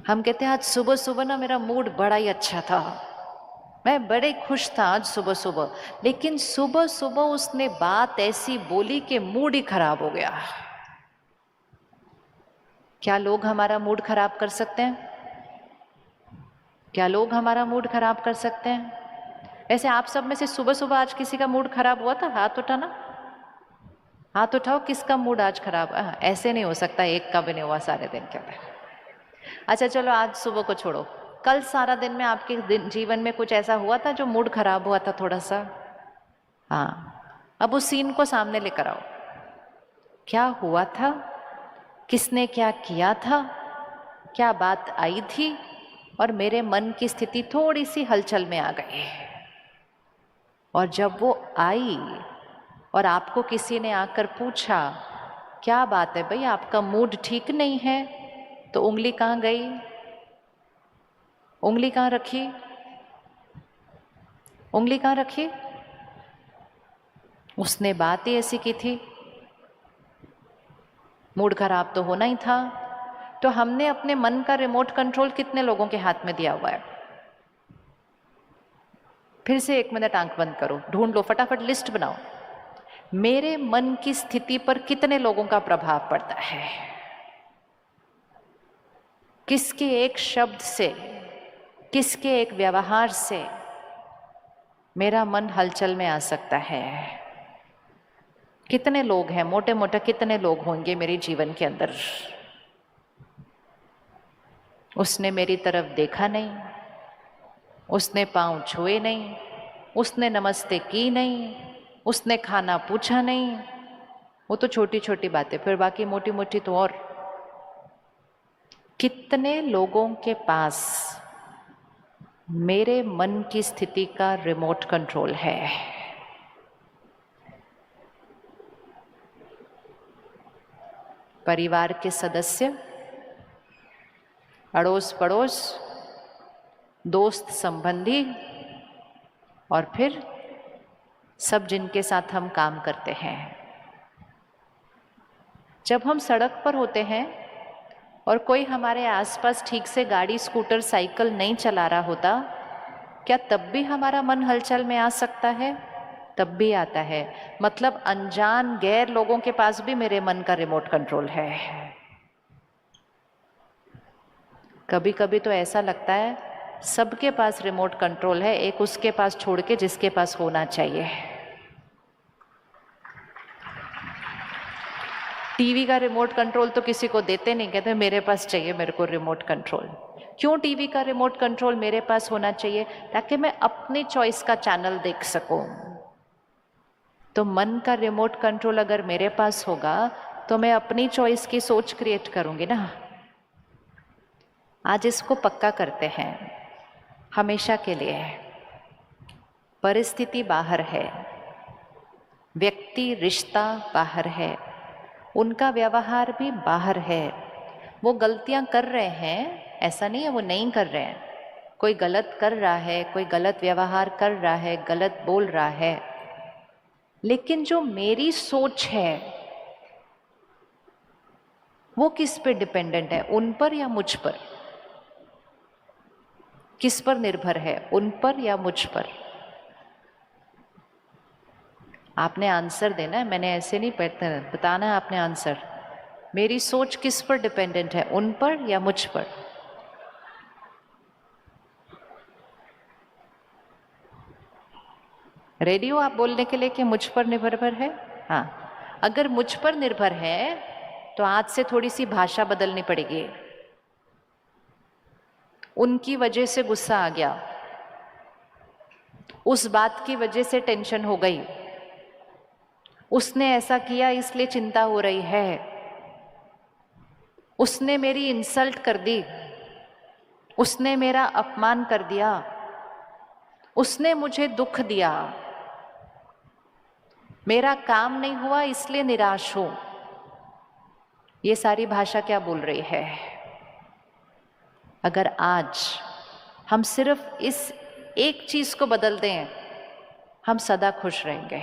हम कहते हैं आज सुबह सुबह ना मेरा मूड बड़ा ही अच्छा था, मैं बड़े खुश था आज सुबह सुबह, लेकिन सुबह सुबह उसने बात ऐसी बोली कि मूड ही खराब हो गया। क्या लोग हमारा मूड खराब कर सकते हैं? क्या लोग हमारा मूड खराब कर सकते हैं? ऐसे आप सब में से सुबह सुबह आज किसी का मूड खराब हुआ था? हाथ उठाना, हाथ उठाओ, किसका मूड आज खराब है? ऐसे नहीं हो सकता, एक का भी नहीं हुआ सारे दिन के अंदर। अच्छा चलो, आज सुबह को छोड़ो, कल सारा दिन में आपके जीवन में कुछ ऐसा हुआ था जो मूड खराब हुआ था थोड़ा सा? हाँ, अब उस सीन को सामने लेकर आओ। क्या हुआ था? किसने क्या किया था? क्या बात आई थी? और मेरे मन की स्थिति थोड़ी सी हलचल में आ गई। और जब वो आई और आपको किसी ने आकर पूछा, क्या बात है भाई, आपका मूड ठीक नहीं है, तो उंगली कहाँ गई? उंगली कहाँ रखी? उंगली कहाँ रखी? उसने बात ही ऐसी की थी, मूड खराब तो होना ही था। तो हमने अपने मन का रिमोट कंट्रोल कितने लोगों के हाथ में दिया हुआ है? फिर से 1 मिनट आंख बंद करो, ढूंढ लो, फटाफट लिस्ट बनाओ। मेरे मन की स्थिति पर कितने लोगों का प्रभाव पड़ता है? किसके एक शब्द से, किसके एक व्यवहार से मेरा मन हलचल में आ सकता है? कितने लोग हैं, मोटे मोटे कितने लोग होंगे मेरे जीवन के अंदर? उसने मेरी तरफ देखा नहीं, उसने पांव छुए नहीं, उसने नमस्ते की नहीं, उसने खाना पूछा नहीं। वो तो छोटी छोटी बातें, फिर बाकी मोटी मोटी तो और। कितने लोगों के पास मेरे मन की स्थिति का रिमोट कंट्रोल है? परिवार के सदस्य, अड़ोस पड़ोस, दोस्त संबंधी, और फिर सब जिनके साथ हम काम करते हैं। जब हम सड़क पर होते हैं और कोई हमारे आसपास ठीक से गाड़ी, स्कूटर, साइकिल नहीं चला रहा होता, क्या तब भी हमारा मन हलचल में आ सकता है? तब भी आता है। मतलब अनजान गैर लोगों के पास भी मेरे मन का रिमोट कंट्रोल है। कभी कभी तो ऐसा लगता है सबके पास रिमोट कंट्रोल है, एक उसके पास छोड़ के जिसके पास होना चाहिए। टीवी का रिमोट कंट्रोल तो किसी को देते नहीं, कहते मेरे पास चाहिए, मेरे को रिमोट कंट्रोल। क्यों टीवी का रिमोट कंट्रोल मेरे पास होना चाहिए? ताकि मैं अपनी चॉइस का चैनल देख सकूं। तो मन का रिमोट कंट्रोल अगर मेरे पास होगा तो मैं अपनी चॉइस की सोच क्रिएट करूंगी ना। आज इसको पक्का करते हैं हमेशा के लिए। परिस्थिति बाहर है, व्यक्ति, रिश्ता बाहर है, उनका व्यवहार भी बाहर है। वो गलतियां कर रहे हैं, ऐसा नहीं है वो नहीं कर रहे हैं। कोई गलत कर रहा है, कोई गलत व्यवहार कर रहा है, गलत बोल रहा है, लेकिन जो मेरी सोच है वो किस पे डिपेंडेंट है? उन पर या मुझ पर? किस पर निर्भर है, उन पर या मुझ पर? आपने आंसर देना है, मैंने ऐसे नहीं बताना है आपने आंसर। मेरी सोच किस पर डिपेंडेंट है, उन पर या मुझ पर? रेडी हो आप बोलने के लिए कि मुझ पर निर्भर है? हाँ, अगर मुझ पर निर्भर है तो आज से थोड़ी सी भाषा बदलनी पड़ेगी। उनकी वजह से गुस्सा आ गया, उस बात की वजह से टेंशन हो गई, उसने ऐसा किया इसलिए चिंता हो रही है, उसने मेरी इंसल्ट कर दी, उसने मेरा अपमान कर दिया, उसने मुझे दुख दिया, मेरा काम नहीं हुआ इसलिए निराश हूं। ये सारी भाषा क्या बोल रही है? अगर आज हम सिर्फ इस एक चीज को बदल दें, हम सदा खुश रहेंगे।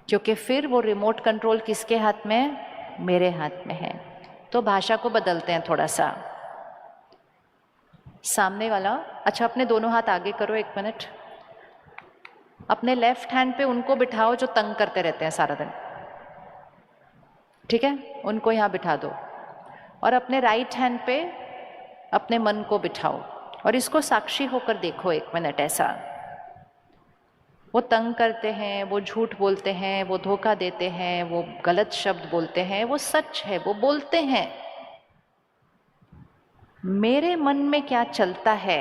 क्योंकि फिर वो रिमोट कंट्रोल किसके हाथ में है? मेरे हाथ में है। तो भाषा को बदलते हैं थोड़ा सा। सामने वाला, अच्छा अपने दोनों हाथ आगे करो, 1 मिनट। अपने लेफ्ट हैंड पे उनको बिठाओ जो तंग करते रहते हैं सारा दिन, ठीक है, उनको यहाँ बिठा दो। और अपने राइट हैंड पे अपने मन को बिठाओ और इसको साक्षी होकर देखो 1 मिनट ऐसा। वो तंग करते हैं, वो झूठ बोलते हैं, वो धोखा देते हैं, वो गलत शब्द बोलते हैं, वो सच है, वो बोलते हैं। मेरे मन में क्या चलता है,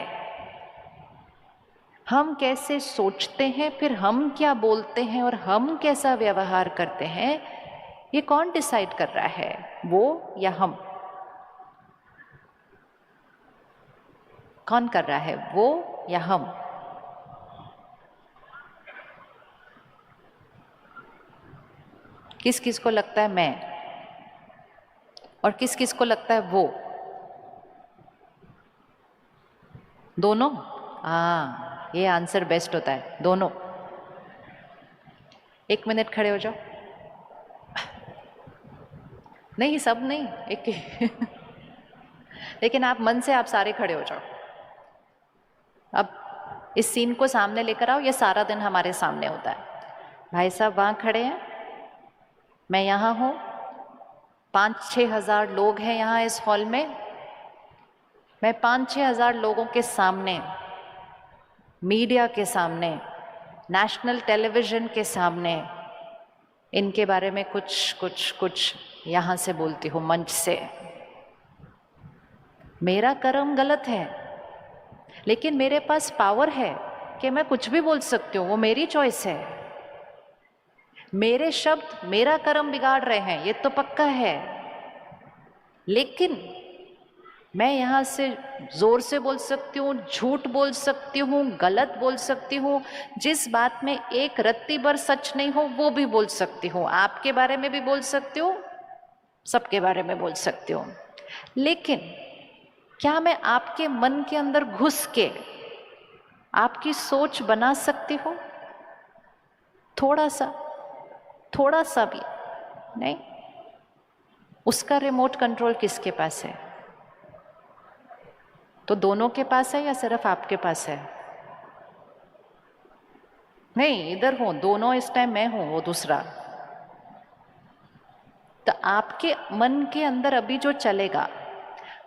हम कैसे सोचते हैं, फिर हम क्या बोलते हैं और हम कैसा व्यवहार करते हैं, ये कौन डिसाइड कर रहा है, वो या हम? कौन कर रहा है, वो या हम? किस किस को लगता है मैं, और किस किस को लगता है वो? दोनों? हाँ, ये आंसर बेस्ट होता है, दोनों। 1 मिनट खड़े हो जाओ। नहीं, सब नहीं, एक लेकिन आप मन से आप सारे खड़े हो जाओ। अब इस सीन को सामने लेकर आओ, ये सारा दिन हमारे सामने होता है। भाई साहब वहाँ खड़े हैं, मैं यहाँ हूँ, 5-6 हज़ार लोग हैं यहाँ इस हॉल में। मैं 5-6 हज़ार लोगों के सामने, मीडिया के सामने, नेशनल टेलीविज़न के सामने इनके बारे में कुछ यहाँ से बोलती हूँ, मंच से। मेरा कर्म गलत है, लेकिन मेरे पास पावर है कि मैं कुछ भी बोल सकती हूँ, वो मेरी चॉइस है। मेरे शब्द मेरा कर्म बिगाड़ रहे हैं, ये तो पक्का है, लेकिन मैं यहाँ से जोर से बोल सकती हूँ, झूठ बोल सकती हूँ, गलत बोल सकती हूँ, जिस बात में एक रत्ती भर सच नहीं हो वो भी बोल सकती हूँ। आपके बारे में भी बोल सकती हूँ, सबके बारे में बोल सकती हूँ। लेकिन क्या मैं आपके मन के अंदर घुस के आपकी सोच बना सकती हूँ? थोड़ा सा भी नहीं। उसका रिमोट कंट्रोल किसके पास है? तो दोनों के पास है या सिर्फ आपके पास है? नहीं, इधर हूं, दोनों इस टाइम मैं हूं, वो दूसरा। तो आपके मन के अंदर अभी जो चलेगा,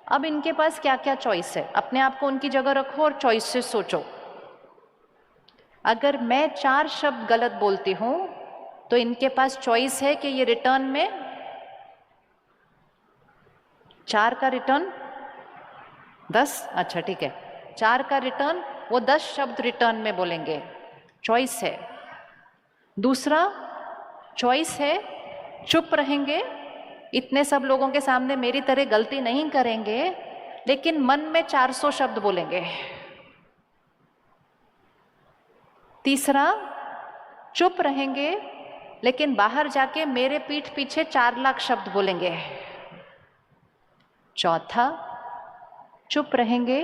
अब इनके पास क्या क्या चॉइस है, अपने आप को उनकी जगह रखो और चॉइस से सोचो। अगर मैं 4 शब्द गलत बोलती हूं तो इनके पास चॉइस है कि ये रिटर्न में 4 का रिटर्न 10, अच्छा ठीक है, 4 का रिटर्न वो 10 शब्द रिटर्न में बोलेंगे, चॉइस है। दूसरा चॉइस है, चुप रहेंगे, इतने सब लोगों के सामने मेरी तरह गलती नहीं करेंगे, लेकिन मन में 400 शब्द बोलेंगे। तीसरा, चुप रहेंगे लेकिन बाहर जाके मेरे पीठ पीछे 4 लाख शब्द बोलेंगे। चौथा, चुप रहेंगे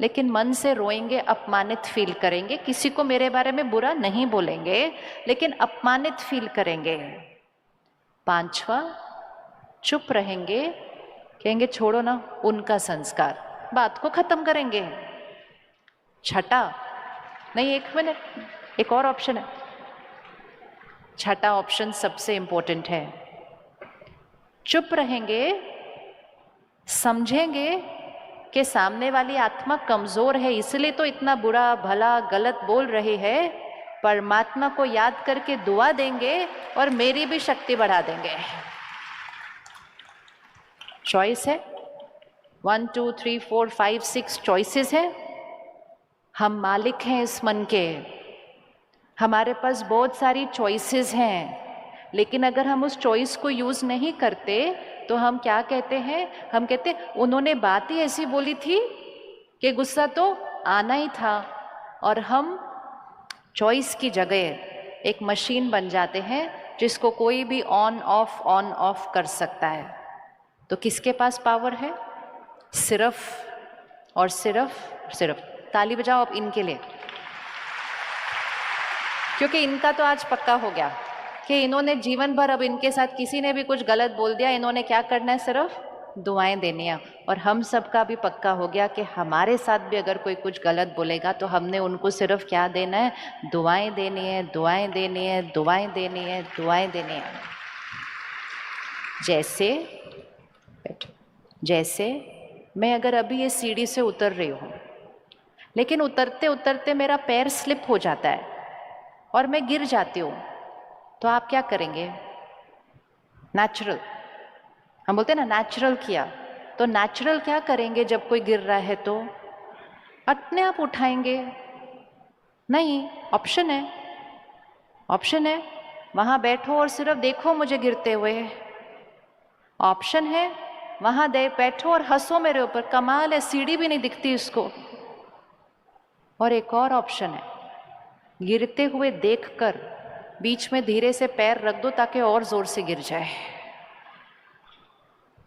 लेकिन मन से रोएंगे, अपमानित फील करेंगे, किसी को मेरे बारे में बुरा नहीं बोलेंगे लेकिन अपमानित फील करेंगे। पांचवा, चुप रहेंगे, कहेंगे छोड़ो ना, उनका संस्कार, बात को खत्म करेंगे। छठा, नहीं 1 मिनट, एक और ऑप्शन है, छठा ऑप्शन सबसे इंपॉर्टेंट है। चुप रहेंगे, समझेंगे कि सामने वाली आत्मा कमजोर है, इसलिए तो इतना बुरा भला गलत बोल रही है, परमात्मा को याद करके दुआ देंगे और मेरी भी शक्ति बढ़ा देंगे। चॉइस है, 1 2 3 4 5 6 चॉइसेस है। हम मालिक हैं इस मन के, हमारे पास बहुत सारी चॉइसेस हैं, लेकिन अगर हम उस चॉइस को यूज नहीं करते तो हम क्या कहते हैं, हम कहते उन्होंने बात ही ऐसी बोली थी कि गुस्सा तो आना ही था, और हम चॉइस की जगह एक मशीन बन जाते हैं जिसको कोई भी ऑन ऑफ कर सकता है। तो किसके पास पावर है? सिर्फ और सिर्फ ताली बजाओ अब इनके लिए, क्योंकि इनका तो आज पक्का हो गया कि इन्होंने जीवन भर, अब इनके साथ किसी ने भी कुछ गलत बोल दिया, इन्होंने क्या करना है, सिर्फ दुआएं देनी है। और हम सबका भी पक्का हो गया कि हमारे साथ भी अगर कोई कुछ गलत बोलेगा तो हमने उनको सिर्फ क्या देना है, दुआएं देनी है, दुआएं देनी है, दुआएं देनी है, दुआएं देनी है। जैसे मैं अगर अभी ये सीढ़ी से उतर रही हूँ, लेकिन उतरते उतरते मेरा पैर स्लिप हो जाता है और मैं गिर जाती हूँ, तो आप क्या करेंगे? नेचुरल, हम बोलते हैं ना नेचुरल किया, तो नेचुरल क्या करेंगे जब कोई गिर रहा है तो अपने आप उठाएंगे? नहीं, ऑप्शन है वहाँ बैठो और सिर्फ देखो मुझे गिरते हुए। ऑप्शन है वहाँ बैठो और हंसो मेरे ऊपर, कमाल है सीढ़ी भी नहीं दिखती इसको। और एक और ऑप्शन है, गिरते हुए देखकर बीच में धीरे से पैर रख दो ताकि और जोर से गिर जाए।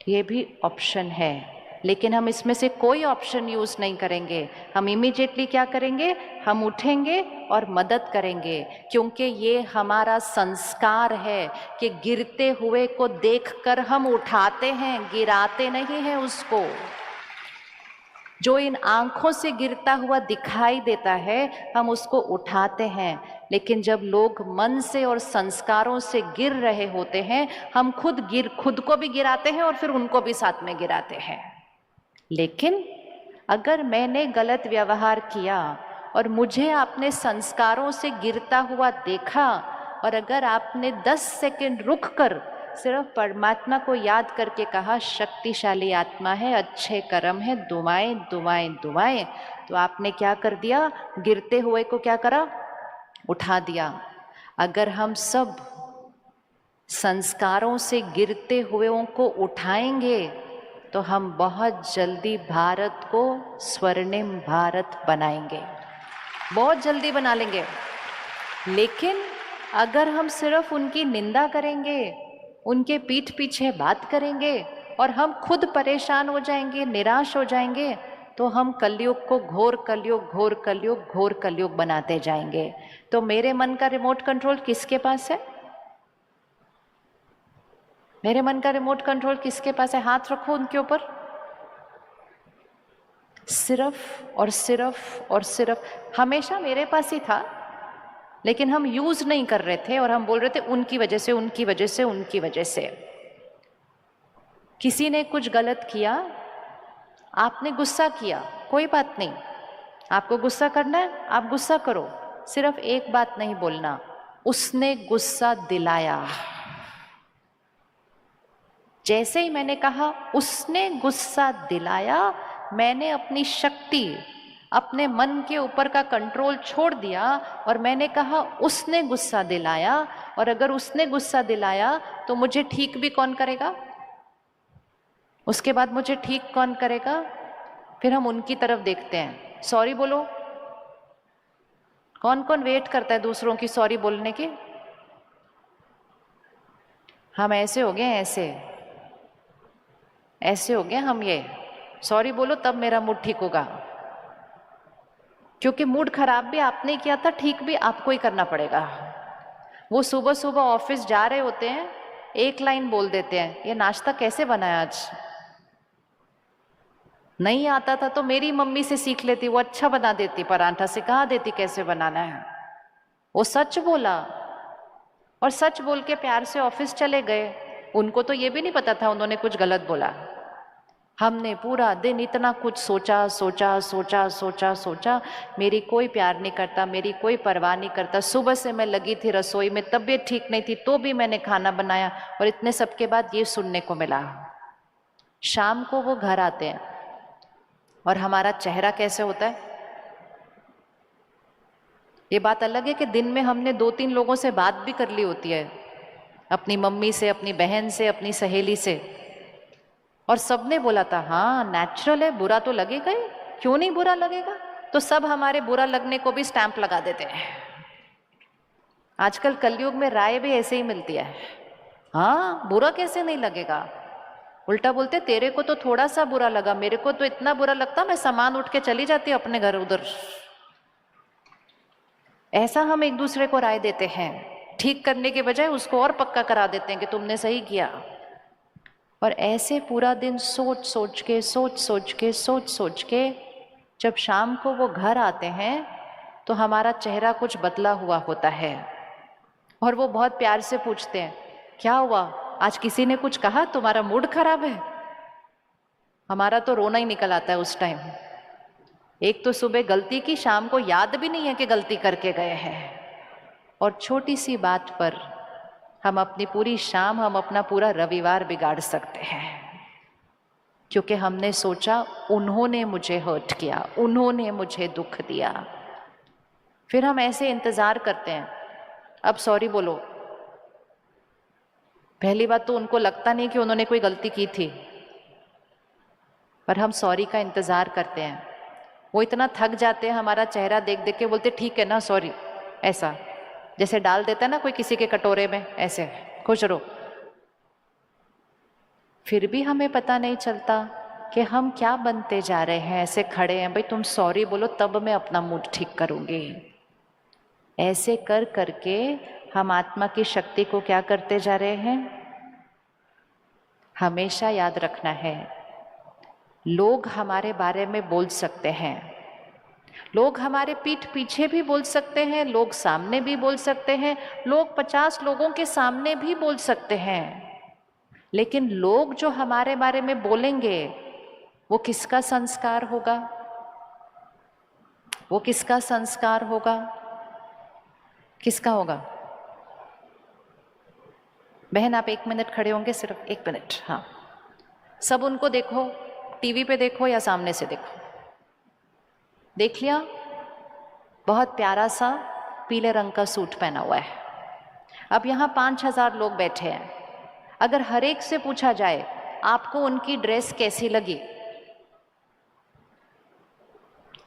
ये भी ऑप्शन है, लेकिन हम इसमें से कोई ऑप्शन यूज नहीं करेंगे। हम इमीडिएटली क्या करेंगे? हम उठेंगे और मदद करेंगे, क्योंकि ये हमारा संस्कार है कि गिरते हुए को देखकर हम उठाते हैं, गिराते नहीं हैं उसको। जो इन आंखों से गिरता हुआ दिखाई देता है हम उसको उठाते हैं, लेकिन जब लोग मन से और संस्कारों से गिर रहे होते हैं हम खुद को भी गिराते हैं और फिर उनको भी साथ में गिराते हैं। लेकिन अगर मैंने गलत व्यवहार किया और मुझे आपने संस्कारों से गिरता हुआ देखा और अगर आपने 10 सेकंड रुक कर सिर्फ परमात्मा को याद करके कहा शक्तिशाली आत्मा है, अच्छे कर्म है, दुआएं दुआएं दुआएं, तो आपने क्या कर दिया? गिरते हुए को क्या करा? उठा दिया। अगर हम सब संस्कारों से गिरते हुएों को उठाएंगे तो हम बहुत जल्दी भारत को स्वर्णिम भारत बनाएंगे, बहुत जल्दी बना लेंगे। लेकिन अगर हम सिर्फ उनकी निंदा करेंगे, उनके पीठ पीछे बात करेंगे और हम खुद परेशान हो जाएंगे, निराश हो जाएंगे, तो हम कलयुग को घोर कलयुग बनाते जाएंगे। तो मेरे मन का रिमोट कंट्रोल किसके पास है? मेरे मन का रिमोट कंट्रोल किसके पास है? हाथ रखो उनके ऊपर। सिर्फ और सिर्फ और सिर्फ हमेशा मेरे पास ही था, लेकिन हम यूज नहीं कर रहे थे और हम बोल रहे थे उनकी वजह से, उनकी वजह से, उनकी वजह से। किसी ने कुछ गलत किया, आपने गुस्सा किया, कोई बात नहीं, आपको गुस्सा करना है आप गुस्सा करो, सिर्फ एक बात नहीं बोलना, उसने गुस्सा दिलाया। जैसे ही मैंने कहा उसने गुस्सा दिलाया, मैंने अपनी शक्ति, अपने मन के ऊपर का कंट्रोल छोड़ दिया और मैंने कहा उसने गुस्सा दिलाया। और अगर उसने गुस्सा दिलाया तो मुझे ठीक भी कौन करेगा? उसके बाद मुझे ठीक कौन करेगा? फिर हम उनकी तरफ देखते हैं, सॉरी बोलो। कौन कौन वेट करता है दूसरों की सॉरी बोलने की? हम ऐसे हो गए, ऐसे हो गए हम, ये सॉरी बोलो तब मेरा मूड ठीक होगा। क्योंकि मूड खराब भी आपने किया था, ठीक भी आपको ही करना पड़ेगा। वो सुबह सुबह ऑफिस जा रहे होते हैं, एक लाइन बोल देते हैं, ये नाश्ता कैसे बनाया आज? नहीं आता था तो मेरी मम्मी से सीख लेती, वो अच्छा बना देती, परांठा सिखा देती कैसे बनाना है। वो सच बोला और सच बोल के प्यार से ऑफिस चले गए। उनको तो ये भी नहीं पता था उन्होंने कुछ गलत बोला। हमने पूरा दिन इतना कुछ सोचा, मेरी कोई प्यार नहीं करता, मेरी कोई परवाह नहीं करता। सुबह से मैं लगी थी रसोई में, तबीयत ठीक नहीं थी तो भी मैंने खाना बनाया, और इतने सब के बाद ये सुनने को मिला। शाम को वो घर आते हैं और हमारा चेहरा कैसे होता है? ये बात अलग है कि दिन में हमने 2-3 लोगों से बात भी कर ली होती है, अपनी मम्मी से, अपनी बहन से, अपनी सहेली से, और सबने बोला था हाँ नेचुरल है, बुरा तो लगेगा ही, क्यों नहीं बुरा लगेगा। तो सब हमारे बुरा लगने को भी स्टैंप लगा देते हैं। आजकल कलयुग में राय भी ऐसे ही मिलती है, हाँ बुरा कैसे नहीं लगेगा। उल्टा बोलते तेरे को तो थोड़ा सा बुरा लगा, मेरे को तो इतना बुरा लगता मैं सामान उठ के चली जाती अपने घर उधर। ऐसा हम एक दूसरे को राय देते हैं, ठीक करने के बजाय उसको और पक्का करा देते हैं कि तुमने सही किया। और ऐसे पूरा दिन सोच सोच के जब शाम को वो घर आते हैं तो हमारा चेहरा कुछ बदला हुआ होता है और वो बहुत प्यार से पूछते हैं, क्या हुआ, आज किसी ने कुछ कहा, तुम्हारा मूड खराब है? हमारा तो रोना ही निकल आता है उस टाइम। एक तो सुबह गलती की, शाम को याद भी नहीं है कि गलती करके गए हैं, और छोटी सी बात पर हम अपनी पूरी शाम, हम अपना पूरा रविवार बिगाड़ सकते हैं, क्योंकि हमने सोचा उन्होंने मुझे हर्ट किया, उन्होंने मुझे दुख दिया। फिर हम ऐसे इंतजार करते हैं, अब सॉरी बोलो। पहली बात तो उनको लगता नहीं कि उन्होंने कोई गलती की थी, पर हम सॉरी का इंतजार करते हैं। वो इतना थक जाते हैं हमारा चेहरा देख देख के, बोलते ठीक है ना सॉरी, ऐसा जैसे डाल देता है ना कोई किसी के कटोरे में, ऐसे खुश रहो। फिर भी हमें पता नहीं चलता कि हम क्या बनते जा रहे हैं। ऐसे खड़े हैं, भाई तुम सॉरी बोलो तब मैं अपना मूड ठीक करूंगी। ऐसे कर करके हम आत्मा की शक्ति को क्या करते जा रहे हैं। हमेशा याद रखना है, लोग हमारे बारे में बोल सकते हैं, लोग हमारे पीठ पीछे भी बोल सकते हैं, लोग सामने भी बोल सकते हैं, लोग 50 लोगों के सामने भी बोल सकते हैं, लेकिन लोग जो हमारे बारे में बोलेंगे वो किसका संस्कार होगा? वो किसका संस्कार होगा? किसका होगा? बहन आप 1 मिनट खड़े होंगे, सिर्फ 1 मिनट। हाँ, सब उनको देखो, टीवी पे देखो या सामने से देखो। देख लिया? बहुत प्यारा सा पीले रंग का सूट पहना हुआ है। अब यहाँ 5000 लोग बैठे हैं, अगर हर एक से पूछा जाए आपको उनकी ड्रेस कैसी लगी,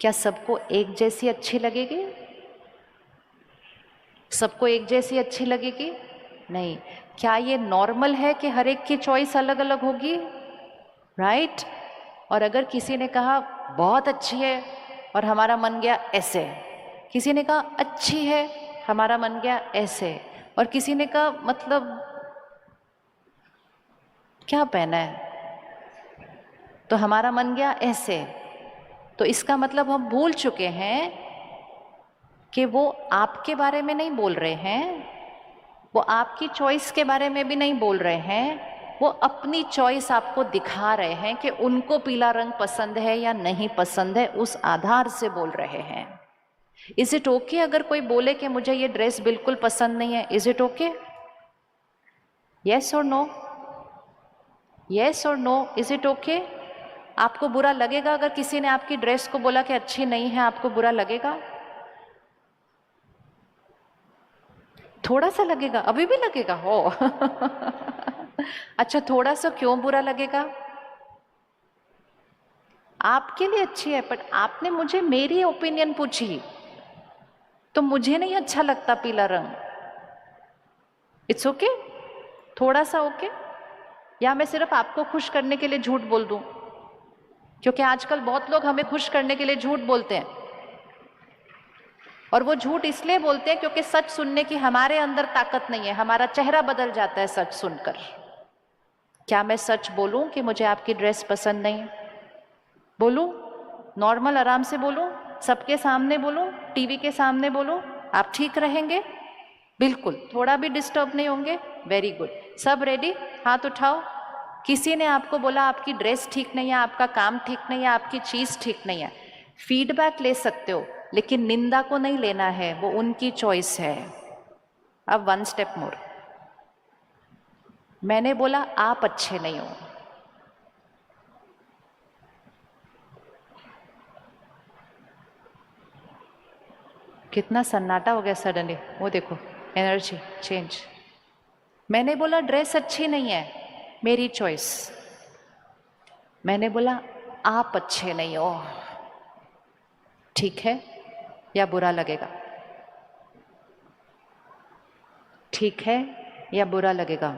क्या सबको एक जैसी अच्छी लगेगी? सबको एक जैसी अच्छी लगेगी? नहीं। क्या ये नॉर्मल है कि हर एक की चॉइस अलग अलग होगी? राइट? और अगर किसी ने कहा बहुत अच्छी है और हमारा मन गया ऐसे, किसी ने कहा अच्छी है, हमारा मन गया ऐसे, और किसी ने कहा मतलब क्या पहना है, तो हमारा मन गया ऐसे, तो इसका मतलब हम भूल चुके हैं कि वो आपके बारे में नहीं बोल रहे हैं, वो आपकी चॉइस के बारे में भी नहीं बोल रहे हैं, वो अपनी चॉइस आपको दिखा रहे हैं कि उनको पीला रंग पसंद है या नहीं पसंद है, उस आधार से बोल रहे हैं। इज इट ओके अगर कोई बोले कि मुझे ये ड्रेस बिल्कुल पसंद नहीं है? Is it okay? यस और नो? यस और नो? Is it okay? आपको बुरा लगेगा अगर किसी ने आपकी ड्रेस को बोला कि अच्छी नहीं है? आपको बुरा लगेगा? थोड़ा सा लगेगा? अभी भी लगेगा हो? अच्छा, थोड़ा सा क्यों बुरा लगेगा? आपके लिए अच्छी है, बट आपने मुझे मेरी ओपिनियन पूछी, तो मुझे नहीं अच्छा लगता पीला रंग। It's okay? थोड़ा सा ओके? या मैं सिर्फ आपको खुश करने के लिए झूठ बोल दूं? क्योंकि आजकल बहुत लोग हमें खुश करने के लिए झूठ बोलते हैं, और वो झूठ इसलिए बोलते हैं क्योंकि सच सुनने की हमारे अंदर ताकत नहीं है, हमारा चेहरा बदल जाता है सच सुनकर। क्या मैं सच बोलूं कि मुझे आपकी ड्रेस पसंद नहीं? बोलूं? नॉर्मल आराम से बोलूं? सबके सामने बोलूं? टीवी के सामने बोलूं? आप ठीक रहेंगे? बिल्कुल, थोड़ा भी डिस्टर्ब नहीं होंगे? Very good. सब रेडी? हाथ उठाओ। किसी ने आपको बोला आपकी ड्रेस ठीक नहीं है, आपका काम ठीक नहीं है, आपकी चीज ठीक नहीं है, फीडबैक ले सकते हो, लेकिन निंदा को नहीं लेना है, वो उनकी चॉइस है। अब 1 स्टेप मोर। मैंने बोला आप अच्छे नहीं हो, कितना सन्नाटा हो गया सडनली, वो देखो एनर्जी चेंज। मैंने बोला ड्रेस अच्छी नहीं है, मेरी चॉइस। मैंने बोला आप अच्छे नहीं हो, ठीक है या बुरा लगेगा? ठीक है या बुरा लगेगा?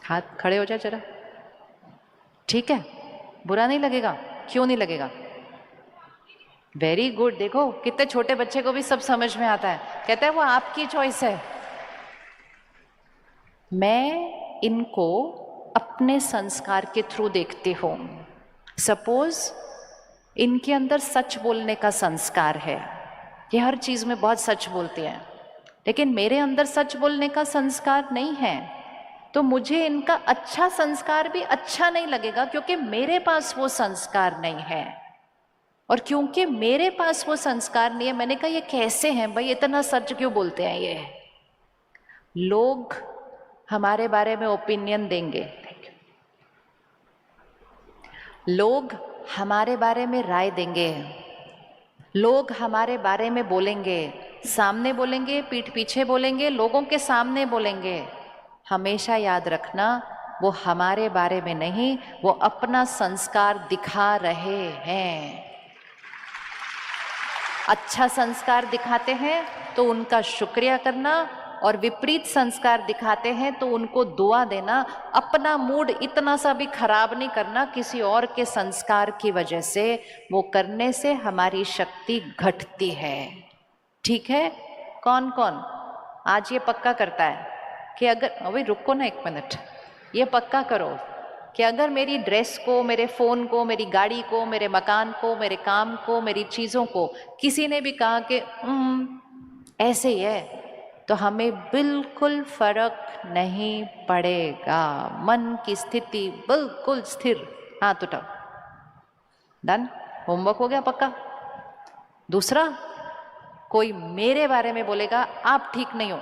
हाथ खड़े हो जाए जरा। ठीक है, बुरा नहीं लगेगा? क्यों नहीं लगेगा? Very good. देखो कितने छोटे बच्चे को भी सब समझ में आता है, कहता है वो आपकी चॉइस है। मैं इनको अपने संस्कार के थ्रू देखती हूँ। सपोज इनके अंदर सच बोलने का संस्कार है, ये हर चीज़ में बहुत सच बोलती हैं, लेकिन मेरे अंदर सच बोलने का संस्कार नहीं है, तो मुझे इनका अच्छा संस्कार भी अच्छा नहीं लगेगा, क्योंकि मेरे पास वो संस्कार नहीं है। और क्योंकि मेरे पास वो संस्कार नहीं है, मैंने कहा ये कैसे हैं भाई, इतना सच क्यों बोलते हैं ये लोग। हमारे बारे में ओपिनियन देंगे, लोग हमारे बारे में राय देंगे, लोग हमारे बारे में बोलेंगे, सामने बोलेंगे, पीठ पीछे बोलेंगे, लोगों के सामने बोलेंगे। हमेशा याद रखना, वो हमारे बारे में नहीं, वो अपना संस्कार दिखा रहे हैं। अच्छा संस्कार दिखाते हैं तो उनका शुक्रिया करना, और विपरीत संस्कार दिखाते हैं तो उनको दुआ देना। अपना मूड इतना सा भी खराब नहीं करना किसी और के संस्कार की वजह से, वो करने से हमारी शक्ति घटती है। ठीक है? कौन कौन आज ये पक्का करता है कि अगर, अभी रुको ना एक मिनट, ये पक्का करो कि अगर मेरी ड्रेस को, मेरे फ़ोन को, मेरी गाड़ी को, मेरे मकान को, मेरे काम को, मेरी चीज़ों को किसी ने भी कहा कि ऐसे ही है, तो हमें बिल्कुल फर्क नहीं पड़ेगा। मन की स्थिति बिल्कुल स्थिर। हाथ उठाओ। डन? होमवर्क हो गया पक्का? दूसरा, कोई मेरे बारे में बोलेगा आप ठीक नहीं हो,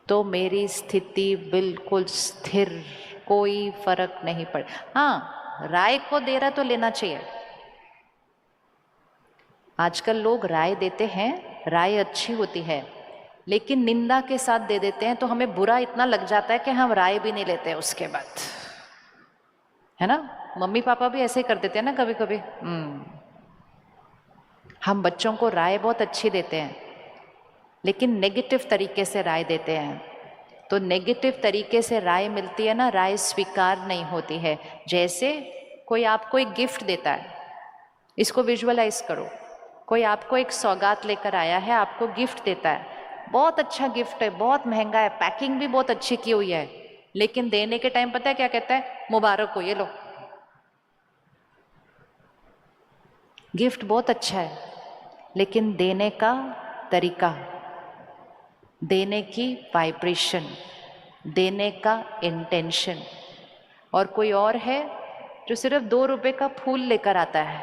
तो मेरी स्थिति बिल्कुल स्थिर, कोई फर्क नहीं पड़े। हाँ, राय को दे रहा तो लेना चाहिए। आजकल लोग राय देते हैं, राय अच्छी होती है, लेकिन निंदा के साथ दे देते हैं, तो हमें बुरा इतना लग जाता है कि हम राय भी नहीं लेते उसके बाद, है ना? मम्मी पापा भी ऐसे कर देते हैं ना कभी कभी। हम बच्चों को राय बहुत अच्छी देते हैं, लेकिन नेगेटिव तरीके से राय देते हैं, तो नेगेटिव तरीके से राय मिलती है ना, राय स्वीकार नहीं होती है। जैसे कोई आपको एक गिफ्ट देता है, इसको विजुअलाइज करो। कोई आपको एक सौगात लेकर आया है, आपको गिफ्ट देता है, बहुत अच्छा गिफ्ट है, बहुत महंगा है, पैकिंग भी बहुत अच्छी की हुई है, लेकिन देने के टाइम पता है क्या कहता है? मुबारक हो, ये लो। गिफ्ट बहुत अच्छा है, लेकिन देने का तरीका, देने की वाइब्रेशन, देने का इंटेंशन। और कोई और है जो सिर्फ 2 रुपए का फूल लेकर आता है,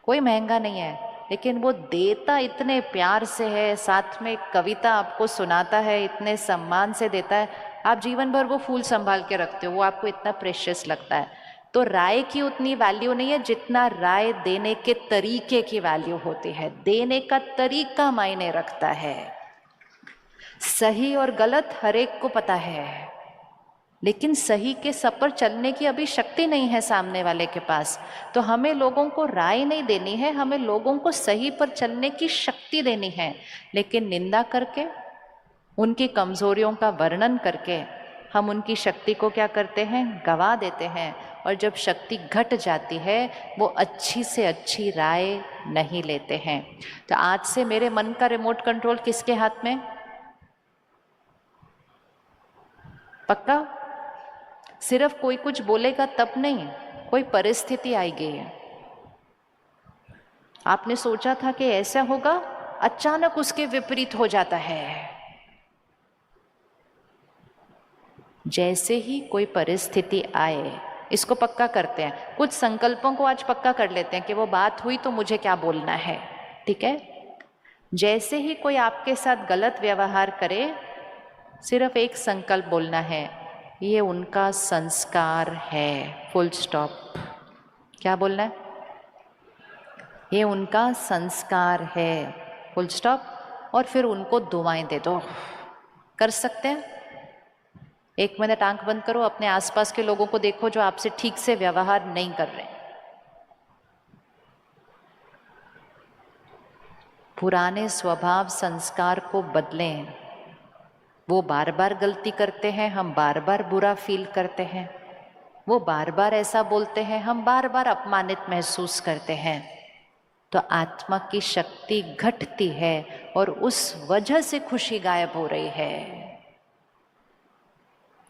कोई महंगा नहीं है, लेकिन वो देता इतने प्यार से है, साथ में कविता आपको सुनाता है, इतने सम्मान से देता है, आप जीवन भर वो फूल संभाल के रखते हो, वो आपको इतना प्रेशियस लगता है। तो राय की उतनी वैल्यू नहीं है जितना राय देने के तरीके की वैल्यू होती है। देने का तरीका मायने रखता है। सही और गलत हर एक को पता है, लेकिन सही के सब पर चलने की अभी शक्ति नहीं है सामने वाले के पास। तो हमें लोगों को राय नहीं देनी है, हमें लोगों को सही पर चलने की शक्ति देनी है। लेकिन निंदा करके, उनकी कमजोरियों का वर्णन करके हम उनकी शक्ति को क्या करते हैं? गवा देते हैं। और जब शक्ति घट जाती है, वो अच्छी से अच्छी राय नहीं लेते हैं। तो आज से मेरे मन का रिमोट कंट्रोल किसके हाथ में? पक्का? सिर्फ कोई कुछ बोलेगा तब नहीं, कोई परिस्थिति आएगी। आपने सोचा था कि ऐसा होगा, अचानक उसके विपरीत हो जाता है। जैसे ही कोई परिस्थिति आए, इसको पक्का करते हैं। कुछ संकल्पों को आज पक्का कर लेते हैं कि वो बात हुई तो मुझे क्या बोलना है। ठीक है? जैसे ही कोई आपके साथ गलत व्यवहार करे, सिर्फ एक संकल्प बोलना है, ये उनका संस्कार है, फुल स्टॉप। क्या बोलना है? ये उनका संस्कार है, फुल स्टॉप। और फिर उनको दुआएं दे दो। कर सकते हैं? 1 मिनट आंख बंद करो, अपने आसपास के लोगों को देखो जो आपसे ठीक से व्यवहार नहीं कर रहे। पुराने स्वभाव संस्कार को बदलें। वो बार बार गलती करते हैं, हम बार बार बुरा फील करते हैं। वो बार बार ऐसा बोलते हैं, हम बार बार अपमानित महसूस करते हैं। तो आत्मा की शक्ति घटती है और उस वजह से खुशी गायब हो रही है।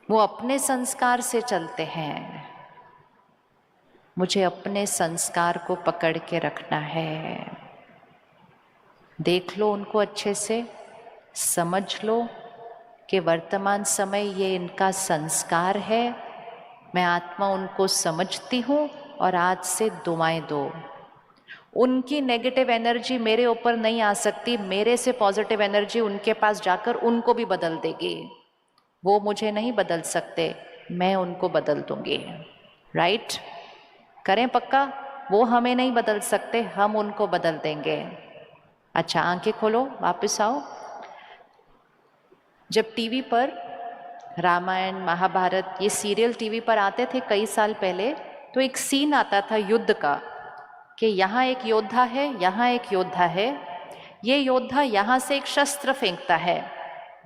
वो अपने संस्कार से चलते हैं, मुझे अपने संस्कार को पकड़ के रखना है। देख लो उनको अच्छे से, समझ लो कि वर्तमान समय ये इनका संस्कार है, मैं आत्मा उनको समझती हूँ और आज से दुआएं दो। उनकी नेगेटिव एनर्जी मेरे ऊपर नहीं आ सकती, मेरे से पॉजिटिव एनर्जी उनके पास जाकर उनको भी बदल देगी। वो मुझे नहीं बदल सकते, मैं उनको बदल दूंगी। राइट? करें पक्का? वो हमें नहीं बदल सकते, हम उनको बदल देंगे। अच्छा, आंखें खोलो, वापस आओ। जब टीवी पर रामायण, महाभारत ये सीरियल टीवी पर आते थे कई साल पहले, तो एक सीन आता था युद्ध का कि यहाँ एक योद्धा है, यहाँ एक योद्धा है। ये योद्धा यहाँ से एक शस्त्र फेंकता है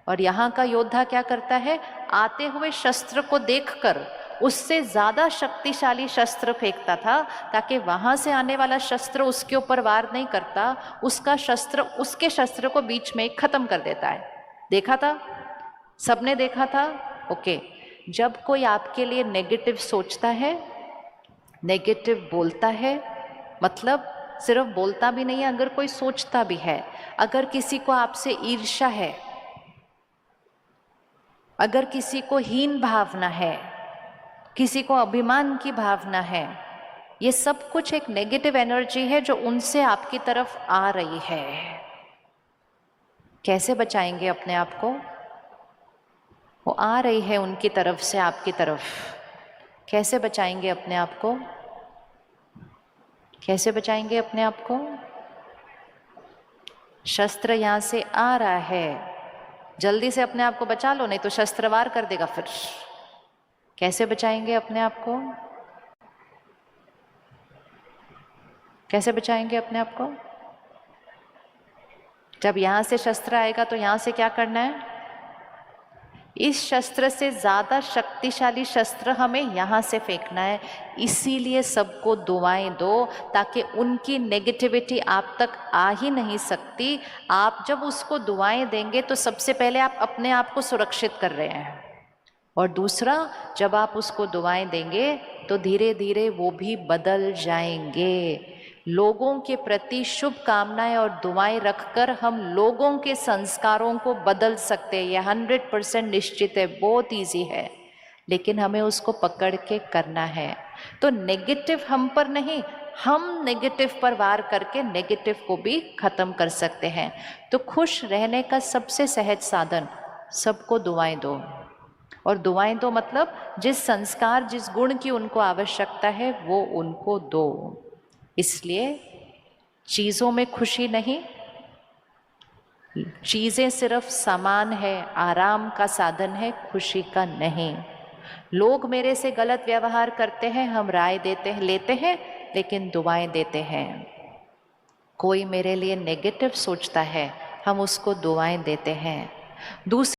और यहाँ का योद्धा क्या करता है, आते हुए शस्त्र को देखकर उससे ज़्यादा शक्तिशाली शस्त्र फेंकता था, ताकि वहाँ से आने वाला शस्त्र उसके ऊपर वार नहीं करता, उसका शस्त्र उसके शस्त्र को बीच में ख़त्म कर देता है। देखा था? सबने देखा था? ओके। जब कोई आपके लिए नेगेटिव सोचता है, नेगेटिव बोलता है, मतलब सिर्फ बोलता भी नहीं है, अगर कोई सोचता भी है, अगर किसी को आपसे ईर्ष्या है, अगर किसी को हीन भावना है, किसी को अभिमान की भावना है, ये सब कुछ एक नेगेटिव एनर्जी है जो उनसे आपकी तरफ आ रही है। कैसे बचाएंगे अपने आप को? वो आ रही है उनकी तरफ से आपकी तरफ, कैसे बचाएंगे अपने आप को? कैसे बचाएंगे अपने आप को? शस्त्र यहाँ से आ रहा है, जल्दी से अपने आप को बचा लो, नहीं तो शस्त्र वार कर देगा फिर। कैसे बचाएंगे अपने आप को? कैसे बचाएंगे अपने आप को? जब यहाँ से शस्त्र आएगा तो यहाँ से क्या करना है? इस शस्त्र से ज़्यादा शक्तिशाली शस्त्र हमें यहाँ से फेंकना है। इसीलिए सबको दुआएं दो, ताकि उनकी नेगेटिविटी आप तक आ ही नहीं सकती। आप जब उसको दुआएं देंगे तो सबसे पहले आप अपने आप को सुरक्षित कर रहे हैं, और दूसरा, जब आप उसको दुआएं देंगे तो धीरे धीरे वो भी बदल जाएंगे। लोगों के प्रति शुभ कामनाएं और दुआएं रखकर हम लोगों के संस्कारों को बदल सकते हैं। यह 100% निश्चित है, बहुत इजी है, लेकिन हमें उसको पकड़ के करना है। तो नेगेटिव हम पर नहीं, हम नेगेटिव पर वार करके नेगेटिव को भी खत्म कर सकते हैं। तो खुश रहने का सबसे सहज साधन, सबको दुआएं दो। और दुआएं दो मतलब जिस संस्कार, जिस गुण की उनको आवश्यकता है वो उनको दो। इसलिए चीज़ों में खुशी नहीं, चीज़ें सिर्फ सामान है, आराम का साधन है, खुशी का नहीं। लोग मेरे से गलत व्यवहार करते हैं, हम राय देते हैं, लेते हैं, लेकिन दुआएं देते हैं। कोई मेरे लिए नेगेटिव सोचता है, हम उसको दुआएं देते हैं। दूसरी